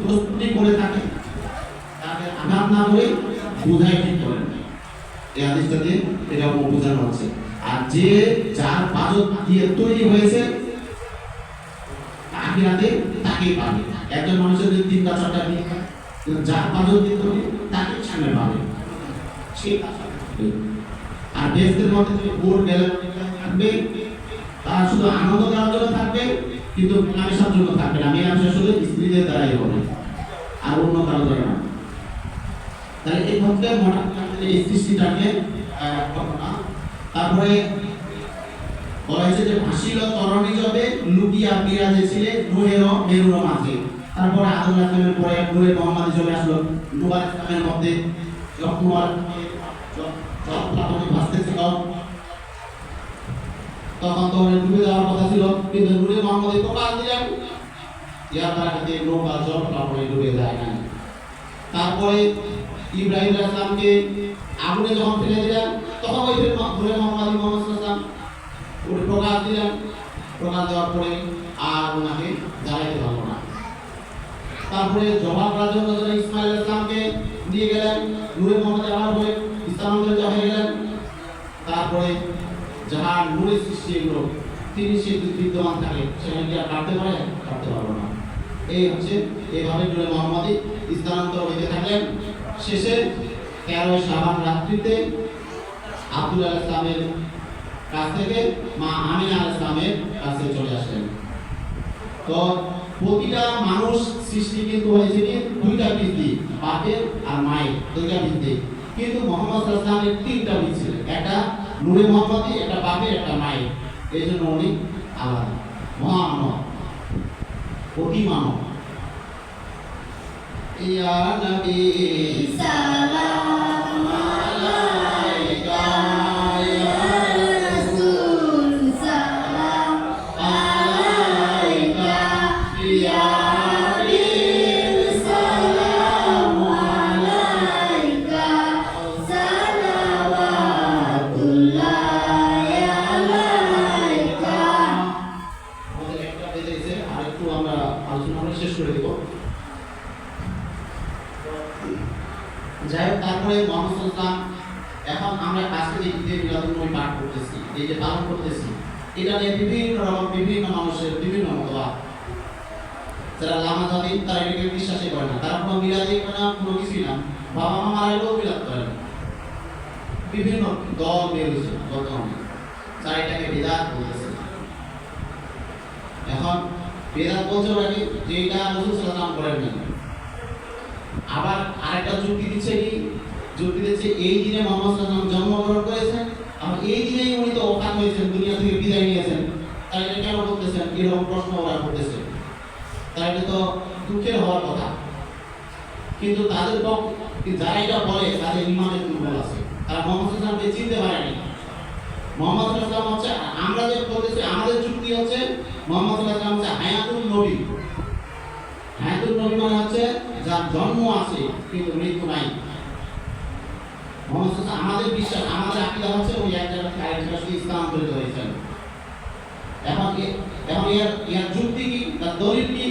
প্রস্তুতি করে থাকে, তাকে আঘাত না করে বোঝাই ঠিক করেন। এই হাদিসটা দিয়ে এটা বোঝানো হচ্ছে। আর যে যার বাজর দিয়ে তৈরি হয়েছে আখিরাতে তাকেই পাবে। একজন মানুষের যদি 3টা 4টা দিন যার বাজর দিয়ে তৈরি তাকে সামনে পাবে, সেই আর দেশের মধ্যে যে ভোর গেলে থাকবে, তার শুধু আনন্দ দেওয়ার জন্য থাকবে, কিন্তু মেলামেশার জন্য থাকবে না। মেলামেশা শুধু স্ত্রীদের দ্বারাই হবে, আর অন্য কারো দ্বারা না। তাহলে এই ক্ষেত্রে মোটামুটি এই সৃষ্টিটাকে ঘটনা। তারপরে বলা হয়েছে যে ভাসিল তরণী জবে লুকিয়া বিরাজেছিলে নূহের মেরুর মাঝে। তারপরে আদম আলাইহিসসালামের পরে নূরে মুহাম্মদ চলে আসলো। নূহ আলাইহিসসালামের মধ্যে যখন ভাসতেছিল তখন তো ডুবে যাওয়ার কথা ছিল, কিন্তু নূরে মুহাম্মদ প্রকাশ দিলেন, ইয়ার দ্বারা কিন্তু নৌকা জল প্লাবনে ডুবে যায় না। তারপরে ইব্রাহিম আলাইহিস সালামকে আগুনে যখন ফেলে দিলেন, তখন ওই নূরে মুহাম্মদ সাল্লাল্লাহু ওই প্রকাশ দিলেন। প্রকাশ দেওয়ার পরে আর ওনাকে জ্বালাইতে পারল না। তারপরে জবাব করার জন্য ইসমাইল ইসলামকে নিয়ে গেলেন, নূরে মুহাম্মদ আবার হয়ে স্থানান্তরিত হয়ে গেলেন। তারপরে যাহার নূরের সৃষ্টি এগুলো, তিনি সে বিদ্যমান থাকে, সেখানে কি আর কাটতে পারে? কাটতে পারবো না। এই হচ্ছে এইভাবে নূরে মুহাম্মদ স্থানান্তর হইতে থাকলেন। শেষে 13 শাবান রাত্রিতে আব্দুল্লাহ আলাইহিস সালামের কাছ থেকে মা আমিনা আলাইহিস সালামের কাছে চলে আসলেন। তো প্রতিটা মানুষ সৃষ্টি কিন্তু হয়েছে কি 2টা বীজ, বাপের আর মায়ের 2টা বীজ। কিন্তু মুহাম্মদ সাল্লাল্লাহু আলাইহি ওয়াসাল্লামের 3টা বীজ ছিল, একটা নূরে মুহাম্মদি, একটা বাপের, একটা মায়ের। এই জন্য উনি আলাদা, মহামানব, অতি মানব। ইয়া নবী সালাম আলাইকা, যাই হোক। তারপরে মুহাম্মদ সাল্লাল্লাহু আলাইহি ওয়াসাল্লাম, এখন আমরা আজকে যে ঈদে মিলাদুন্নবী পাঠ করতেছি, এই যে পালন করতেছি, এটা নিয়ে বিভিন্ন মানুষের বিভিন্ন মতবাদ। যারা লামা জাতি তারা এটাকে বিশ্বাসই করে না, তারা কোনো মিলাদই করে না, কোনো কিছুই না। বাবা মা মারা গেলেও মিলাদ করে না। বিভিন্ন দল বের হয়েছে বর্তমানে, যারা এটাকে বিদআত বলতেছে। এখন বিদআত বলতে পারি যে এটা রাসূল সাল্লাল্লাহু আলাইহি ওয়াসাল্লাম করেন না। আবার আরেকটা যুক্তি দিচ্ছে এই দিনে মুহাম্মদ সাল্লাল্লাহু আলাইহি ওয়াসাল্লাম জন্মগ্রহণ করেছেন, আর এই দিনেই উনি তো ওফাত হয়েছেন, দুনিয়া থেকে বিদায় নিয়েছেন। তাই এটা কেন বলতেছেন? এরকম প্রশ্ন ওরা করতেছে। তাই এটা তো দুঃখের হওয়ার কথা। কিন্তু তাদের পক্ষে যারা এটা বলে তাদের ইমানের দুর্বল আছে, তারা মোহাম্মদ ইসলামকে চিনতে পারেনি। মোহাম্মদ ইসলাম হচ্ছে, আমরা যে বলতেছি আমাদের যুক্তি হচ্ছে মোহাম্মদ ইসলাম হচ্ছে হায়াতুল নবী। হায়াতুল নবী মানে হচ্ছে যার জন্ম আছে কিন্তু মৃত্যু নাই। মোহাম্মদ ইসলাম আমাদের বিশ্বাস, আমাদের আকীদা হচ্ছে ওই এক জায়গা থেকে আরেক জায়গায় স্থানান্তরিত হয়েছেন। এখন এর যুক্তি কি, তার দলিল কি?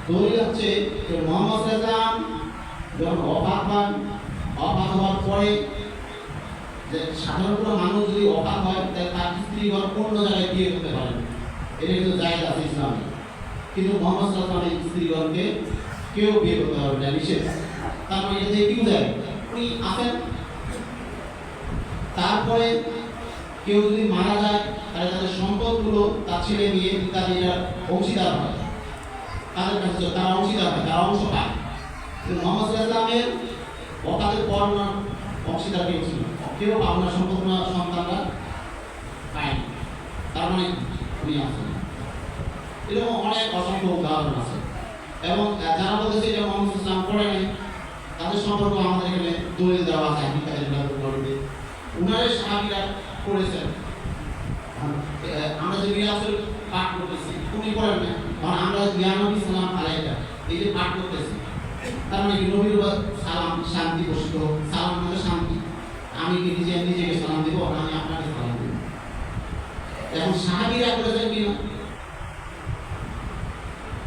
দলিল হচ্ছে যে মোহাম্মদ ইসলাম যখন অবাক হওয়ার পরে, যে সাধারণ কোনো মানুষ যদি অবাক হয় তাহলে তার স্ত্রীগণ অন্য জায়গায় বিয়ে করতে পারেন, এটা কিন্তু জায়েজ আছে ইসলামে। কিন্তু মোহাম্মদ ইসলামের স্ত্রীগণকে কেউ বিয়ে করতে পারবে না, নিষেধ। তার মানে এটা কি বোঝায়? উনি আছেন। তারপরে কেউ যদি মারা যায় তাহলে তাদের সম্পদগুলো তার ছেলে মেয়ে ইত্যাদিরা অংশীদার হয়, তাদের কাছে তারা অংশীদার হয়, তারা অংশ পায়। কিন্তু মোহাম্মদ ইসলামের অকালের পর না অংশীদার কেউ ছিল, কেউ আপনার সম্পদ সন্তানরা পায়নি। তার মানে উনি আছেন। এরকম অনেক অসংখ্য উদাহরণ আছে। এবং যারা বলতেছে এটা মোহাম্মদ ইসলাম করে নাই, তাদের সম্পর্ক আমাদের এখানে দলিল দেওয়া আছে। উনারের সাহাবীরা করেছেন। আমরা যে মিরাজের পাঠ করতেছি উনি করেন না, কারণ আমরা নবী সালাম আলাইকা এই যে পাঠ করতেছি, তার মানে নবীর উপর সালাম শান্তি বসিত, সালাম মানে শান্তি। আমি কি নিজেকে সালাম দিব, আমি আপনাকে সালাম দিব। এখন সাহাবীরা করেছেন কিনা?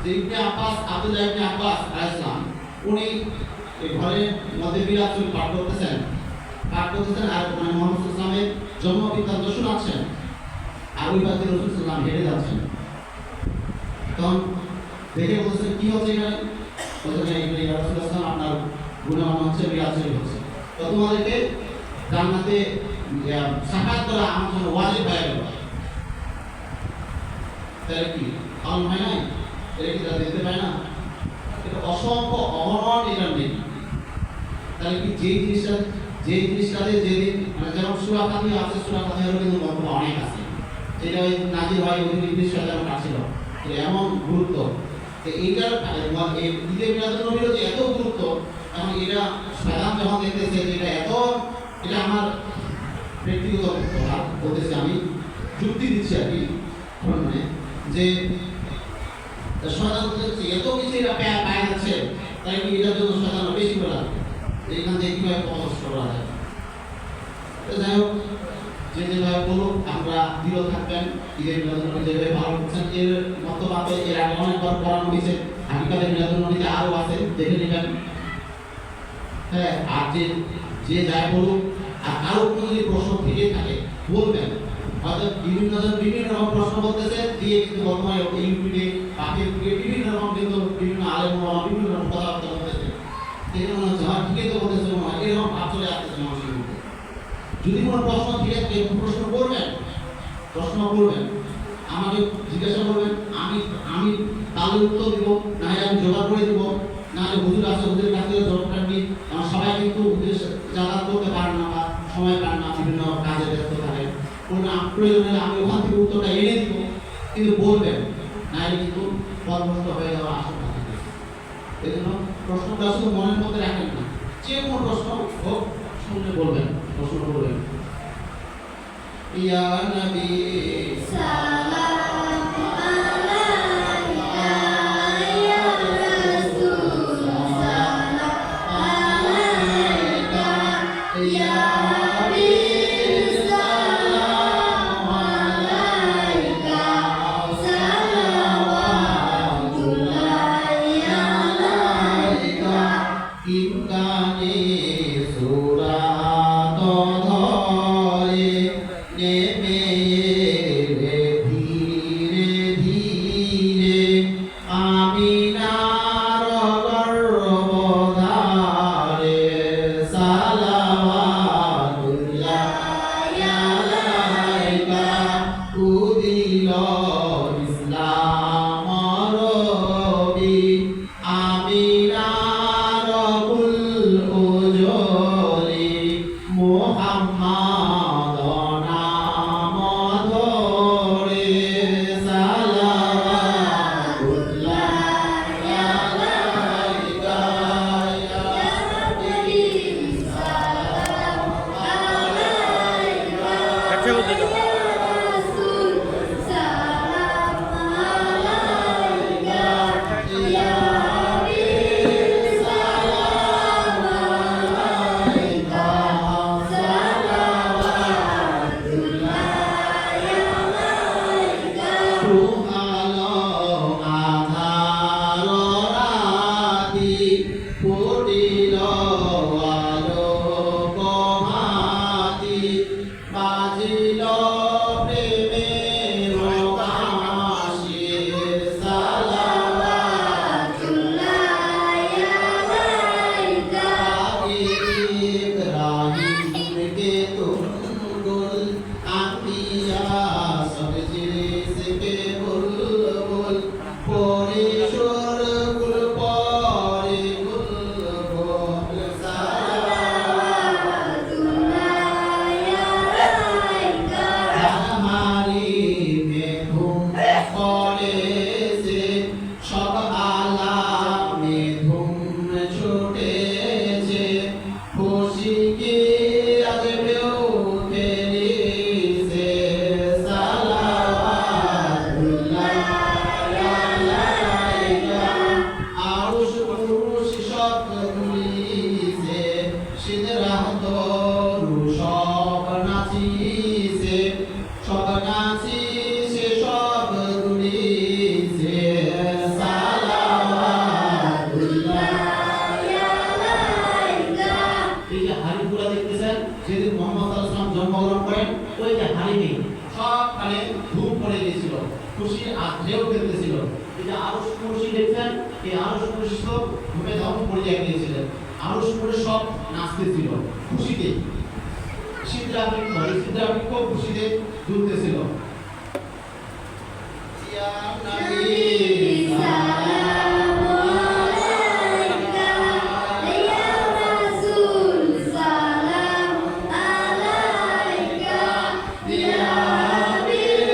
যে ইবনে আব্বাস, আব্দুল্লাহ ইবনে আব্বাস আলাইহিস সালাম, উনি এই ঘরের মধ্যে মিরাজুল পাঠ করতেছেন আর মানে মোহাম্মদ ইসলামের জন্ম বৃত্তান্ত শোনাচ্ছেন, আর ওই পাশে রাসূল সাল্লাল্লাহু আলাইহি হেঁটে যাচ্ছেন। তখন দেখে বলছেন কি হচ্ছে এখানে? বলছেন এই রাসূল সাল্লাল্লাহু আপনার গুণাগান হচ্ছে, মিরাজ শরীফ হচ্ছে, তো তোমাদেরকে জান্নাতে সাফাত করা আমার জন্য ওয়াজিব হয়ে গেল। তাহলে কি কারণ হয় নাই? এটা কি তারা দেখতে পায় না? এটা অসংখ্য অবরণ এটা নেই। তাহলে কি যে জিনিসটাতে যেদিন মানে যেমন সূরা ফাতিহা আছে, সূরা ফাতিহারও কিন্তু মর্ম অনেক আছে, যেটা ওই নাজিল হয় ওই নির্দিষ্ট যেমন কাছিল এমন গুরুত্ব। তো এইটার ঈদে মিলাদুন নবীর যে এত গুরুত্ব, এখন এটা সাধারণ যখন দেখতেছে যে এটা আমার ব্যক্তিগত বলতেছি, আমি যুক্তি দিচ্ছি আর কি, মানে যে সাধারণ এত কিছু এটা পায় যাচ্ছে, তাই কি এটার জন্য সাধারণ বেশি করা এইখান থেকে কীভাবে পরামর্শ করা যায়। তো যাই হোক, যেভাবে বলুক আমরা দৃঢ় থাকবেন, ঈদের মিলাদুন নবী যেভাবে পালন করছেন এর মতবাদে এর আগে অনেকবার করানো হয়েছে, হাকিকাতের মিলাদুন নবীতে আরও আছে, দেখে নেবেন। হ্যাঁ, আর যে যাই বলুক, আর আরও কোনো যদি প্রশ্ন থেকে থাকে বলবেন। হয়তো বিভিন্ন রকম প্রশ্ন বলতেছে দিয়ে কিন্তু বর্তমানে ইউটিউবে ফেসবুকে বিভিন্ন রকম কিন্তু বিভিন্ন আলেম বিভিন্ন রকম কথাবার্তা বলতেছে, এটা মনে হচ্ছে আমার ঠিকই তো বলতেছে, এরকম ভাব চলে আসতেছে মানুষের মধ্যে। যদি কোনো প্রশ্ন থেকে থাকে প্রশ্ন করবেন, আমাকে জিজ্ঞাসা করবেন, আমি তাহলে উত্তর দিব, না হয় আমি জবাব করে দিব, না হলে হুজুর আছে হুজুরের কাছ থেকে জবাব কাটবি। কারণ সবাই কিন্তু যাতায়াত করতে পারে না বা সময় পান না, বিভিন্ন কাজে ব্যস্ত থাকে, প্রয়োজন হলে আমি ওখান থেকে উত্তরটা এনে দিব, কিন্তু বলবেন না হলে কিন্তু পরবর্তী হয়ে যাওয়ার আশঙ্কা থাকে। এই জন্য প্রশ্নটা শুধু মনের মধ্যে রাখেন না, যে কোনো প্রশ্ন হোক শুনলে বলবেন, প্রশ্ন করবেন। ইয়া নবী সালাম আলাইকা ইয়া রাসূল, সালাম আলাইকা ইয়া হাবিব, সালাম আলাইকা সালাওয়াতুল্লাহি আলাইকা। ইমকানে সুরাত ধরে নেমে এলে ধীরে ধীরে আমিনার গর্ভধারে, সালাওয়াতুল্লাহি আলাইকা। উদিল ইসলাম রবি আমিনার কুল উজলি, মুহাম্মদ নাম ধরে, সালাওয়াতুল্লাহি আলাইকা ইয়া ফুটিল আলোক হাতি বাজিল প্রেমের বাঁশি সালাওয়াতুল্লাহি আলাইকা ইব্রাহিম के तुम गुल आंबिया सब जिसके बुलबुल पोरे शोर गुल पोरे गुल সালাওয়াতুল্লাহি আলাইকা हमारी में धूम पड़े से सब आला में धूम छूटे से खुशी की अजबे उठेरी से सालावातुल्लाहि अलैका आरुष पुरुष सब से सिदराह तोरु सब नाची से सब नाची से सब गुली से सालावातुल्लाहि আলাইকা এই যে হাড়িগুলো দেখতেছেন যেদিন মোহাম্মদ সাল্লাল্লাহু আলাইহি ওয়াসাল্লাম জন্মগ্রহণ করেন ওই যে হাড়ি নেই সবখানে ধূপ পড়ে গিয়েছিল খুশির আত্রেও খেলতেছিল এই যে আরশ কুরসি দেখছেন এই আরশ কুরসি সব ধূপে ধ্বংস পড়ে গিয়েছিলেন আরশ কুরসি সব নাচতেছিল খুশিতে সিদ্ধাবৃক্ষ খুশিতে দুলতেছিল ইয়া নবী সালামু আলাইকা ইয়া রাসূল সালামু আলাইকা ইয়া হাবিব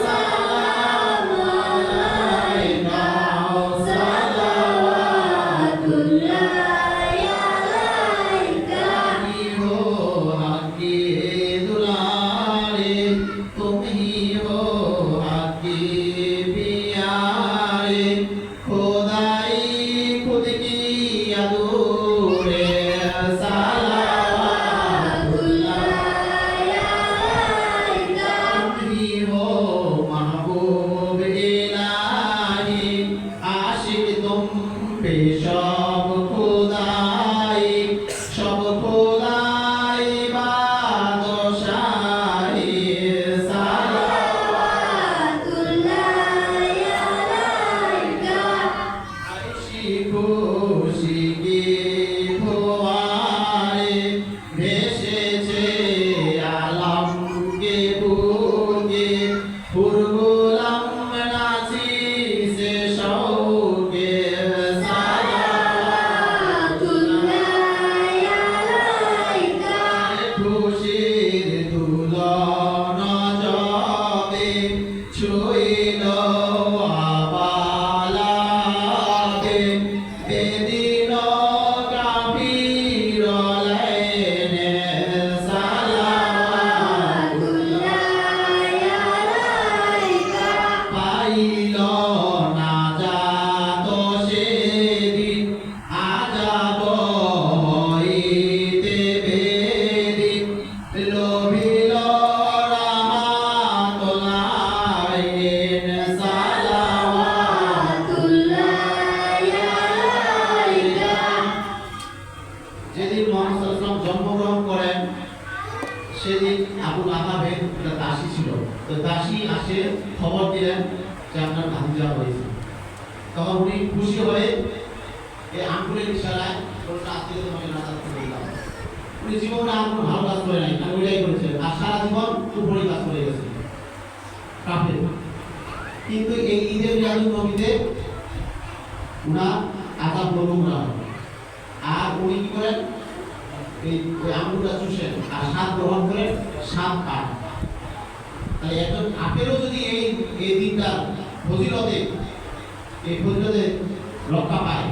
সালামু আলাইকা সালাওয়াতুল্লাহি আলাইকা हो आगे दुलारे तुम ही हो आगे प्यारे खुदाई खुद की अधूरे সালাওয়াতুল্লাহি আলাইকা तुम ही हो महबूब इलाही आशिक तुम पे सब खुदाई सब खुदाई बादशाही সালাওয়াতুল্লাহি আলাইকা आइशी खुशी की फुवारे भेसेছে आलम के बुके ফুরগুলাম নাচি সে শৌকে সালাওয়াতুল্লাহি আলাইকা খুশির দুলন জবে ছুইল আবালাবে বেদিন কাফির লাইনে সালাওয়াতুল্লাহি আলাইকা পাইল না যাত সেদিন আজাব হইতে বেদিন লোভিল রামাতুল্লাহিন সালাওয়াতুল্লাহি আলাইকা যেদিন মোহাম্মদ সাল্লাল্লাহু আলাইহি ওয়াসাল্লাম জন্মগ্রহণ করেন সেদিন আবু লাহাবের একটা দাসী ছিল তো দাসী আসে খবর দিলেন যে আপনার ভাতিজা হয়েছে তখন উনি খুশি হয়ে এই আঙ্গুলের ইশারায় বললেন আজকে তোমাকে নাজাত করে দিলাম উনি জীবনে আর কোনো ভালো কাজ করে নাই আর ওইটাই করেছে আর সারা জীবন উপরে কাজ করে গেছে কাফের কিন্তু এই ঈদের মিলাদুন নবীতে উনার আযাব লঘু না হয় আর উনি কি করেন এই ওই আঙ্গুলটা চুষেন আর স্বাদ গ্রহণ করেন স্বাদ পান তাহলে একজন কাফেরও যদি এই দিনটা ফজিলতে রক্ষা পায়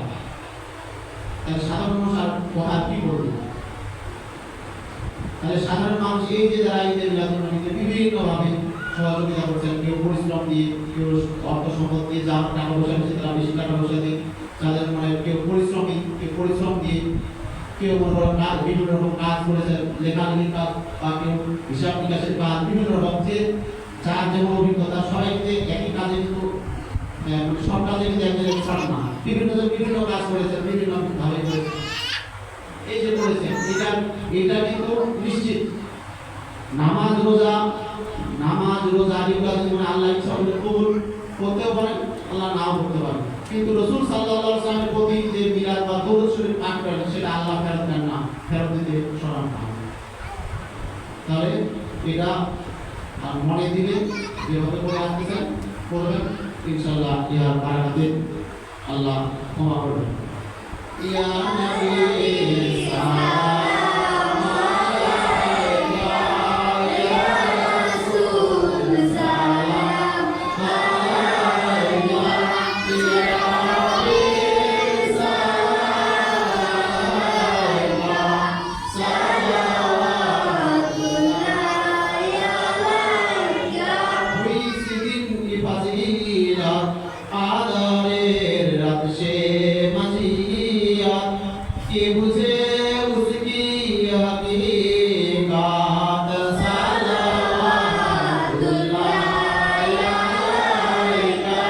তাহলে সাধারণ মানুষ আর কথা কি বলবে তাহলে সাধারণ মানুষ এই যে যারা ঈদের মিলাদুন নবীতে বিভিন্নভাবে সহযোগিতা করছেন কেউ পরিশ্রম দিয়ে কেউ অর্থ সম্পদ দিয়ে যা টাকা পয়সা দিচ্ছে তারা বেশি টাকা পয়সা দিয়ে তাদের মনে কেউ পরিশ্রম দিয়ে কেউ মনে করেন কাজ বিভিন্ন রকম কাজ করেছেন লেখালেখির কাজ বা কেউ হিসাব নিকাশের কাজ বিভিন্ন রকম যে যার যেমন অভিজ্ঞতা সবাইকে একই কাজে কিন্তু সব কাজে কিন্তু একজন এক্সপার্ট না, বিভিন্ন কাজ করেছেন, বিভিন্ন ভাবে করেছেন, এই যে করেছেন এটা কিন্তু নিশ্চিত নামাজ রোজা এগুলো যদি আল্লাহ ইচ্ছা হলে কবুল করতেও পারেন, আল্লাহ নাও করতে পারেন, কিন্তু রাসূল সাল্লাল্লাহু আলাইহি ওয়াসাল্লামের প্রতি যে মিলাদ বা দরুদ শরীফ পাঠ করেন সেটা আল্লাহ ফেরত দেন না, ফেরত দিতে সরান না। তাহলে এটা মনে দিবেন, যেভাবে করে আসতেছেন করবেন, ইনশাআল্লাহ ইহার বারাকাতে আল্লাহ ক্ষমা করবেন। ইয়া নবী সালাম আলাইকা, ইয়া রাসূল সালাম আলাইকা, ইয়া নবী সালাম আলাইকা, সালাওয়াতুল্লাহি আলাইকা। ওই সেদিন ইবাজিরা আদারের রাত সে মাঝিয়া, কে বুঝে উসকি হकीकत, সালাওয়াতুল্লাহি আলাইকা।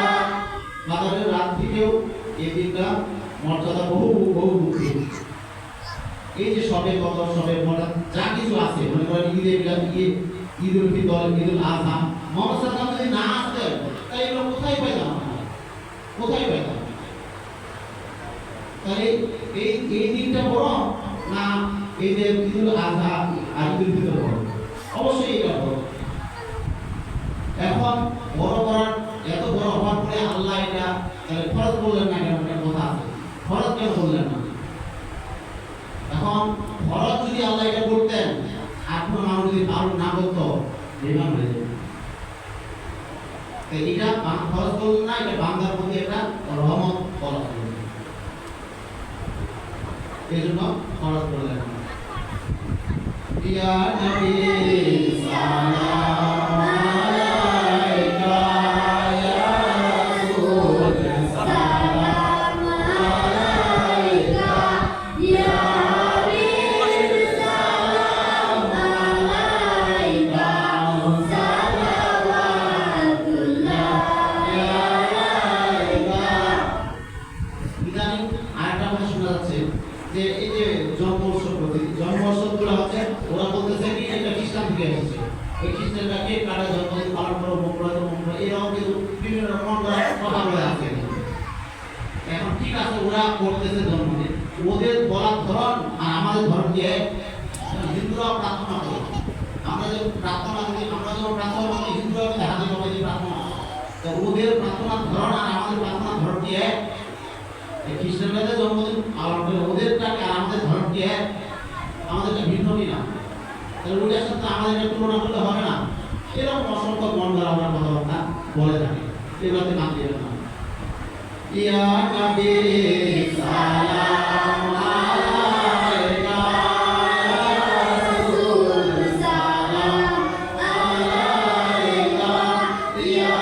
আদারের রাত থেকেও এই দিনটা মর্যাদা বহুমুখী। এই যে সবে কদর, সবে বরাত যা কিছু আছে, মনে করেন ঈদুল ফিতর, ঈদুল আযহা, মুহাম্মদ সাল্লাল্লাহু আলাইহি ওয়াসাল্লাম যদি না আসতেন তাহলে এগুলো কোথায় পাইতাম আমরা? কোথায় পাইতাম? তাহলে এই দিনটা বড় না এই যে ঈদুল আযহা আর ঈদুল ফিতর বড়? অবশ্যই এটা বড়। এখন বড় করার এত বড় হওয়ার পরে আল্লাহ এটা তাহলে ফরজ বললেন না কেন? একটা কথা আছে, ফরজ কেন বললেন না? এখন ফরজ যদি আল্লাহ এটা করতেন, আপনার মানুষ যদি পালন না করতো, বেঈমান হয়ে যেত। এটা ফরজ করলেন না, এটা বান্দার প্রতি একটা রহমত বলা হয়, এই জন্য ফরজ করলেন না। ইয়া নবী সালাম আলাইকা, ইয়া রাসূল সালাম আলাইকা, ইয়া যে এই যে জন্ম উৎসবগুলো হচ্ছে, ওরা বলতেছে কি এটা খ্রিস্টান থেকে এসেছে, ওই খ্রিস্টানরা কেক কাটা, জন্মদিন পালন করো, এরকম কিন্তু বিভিন্ন রকম কথা বলে আছে। এখন ঠিক আছে, ওরা করতেছে জন্মদিন, ওদের বলার ধরন আর আমাদের ধরন দিয়ে হিন্দুরাও প্রার্থনা করে। আমরা যখন প্রার্থনা করি, আমরা যখন প্রার্থনা করি, হিন্দুরাও হাতে জমাই প্রার্থনা, তো ওদের প্রার্থনার ধরন আর আমাদের প্রার্থনার ধরন দিয়ে খ্রিস্টানরা জন্মদিন পালন করে, ওদেরটাকে আর আমাদের ধর্ম কি এক, আমাদেরটা ভিন্ন কিনা? তাহলে ওদের সাথে আমাদের তুলনা করতে হবে না। এরকম অসংখ্য মন গড়া আমরা কথাবার্তা বলে থাকি, এগুলোতে নাম দিবেন না। ইয়া নবী সালাম আলাইকা, ইয়া রাসূল সালাম আলাইকা, ইয়া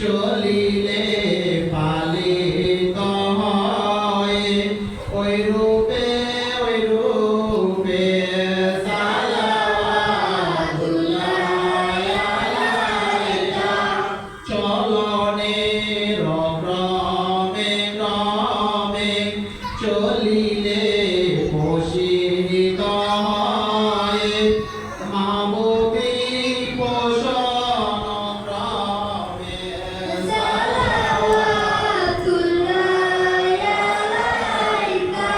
চলিলে পালিত হয়, ওই রূপে সালাওয়াতুল্লাহি আলাইকা। চলনে ক্রমে চলিলে পোষিত হয়, মাহবুবী পোষণ ক্রমে সালাওয়াতুল্লাহি আলাইকা।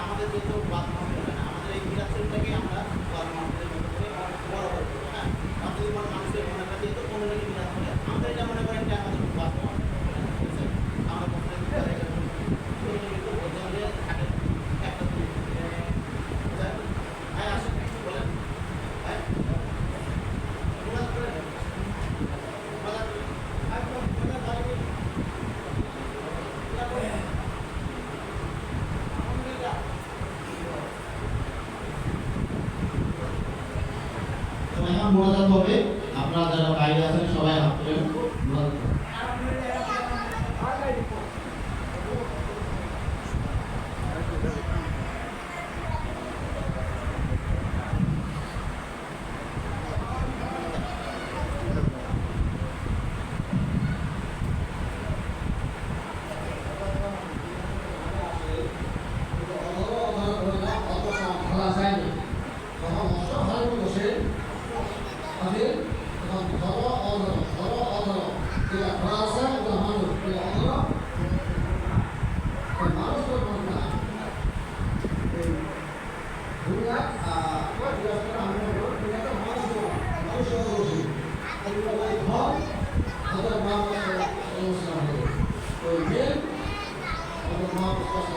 আমাদের যেহেতু ওয়াজ মাহফিল হয় না, আমাদের এই মিলাদ শরীফটাকে আমরা ওয়াজ মাহফিলের মতো করে বড় করবো, হ্যাঁ। আপনি যদি কোনো মানুষের মনে করেন যেহেতু 15 দিন মিলাদ করে, আমরা এটা মনে করেন যে আমাদের ওয়াজ মাহফিল, ঠিক আছে? আমরা 15 দিন করে ছোটো ছোটো বলতে হলে থাকে একটা দিন, বুঝলেন? হ্যাঁ, আসেন বলেন, হ্যাঁ মিলাদ করেন, মিলাদ করেন, একদম মিলাদ বাড়ি তো এখন মোনাজাত হবে। আপনারা যারা বাইরে আছেন সবাই হাত তুলেন, মোনাজাত করুন।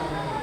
Amen.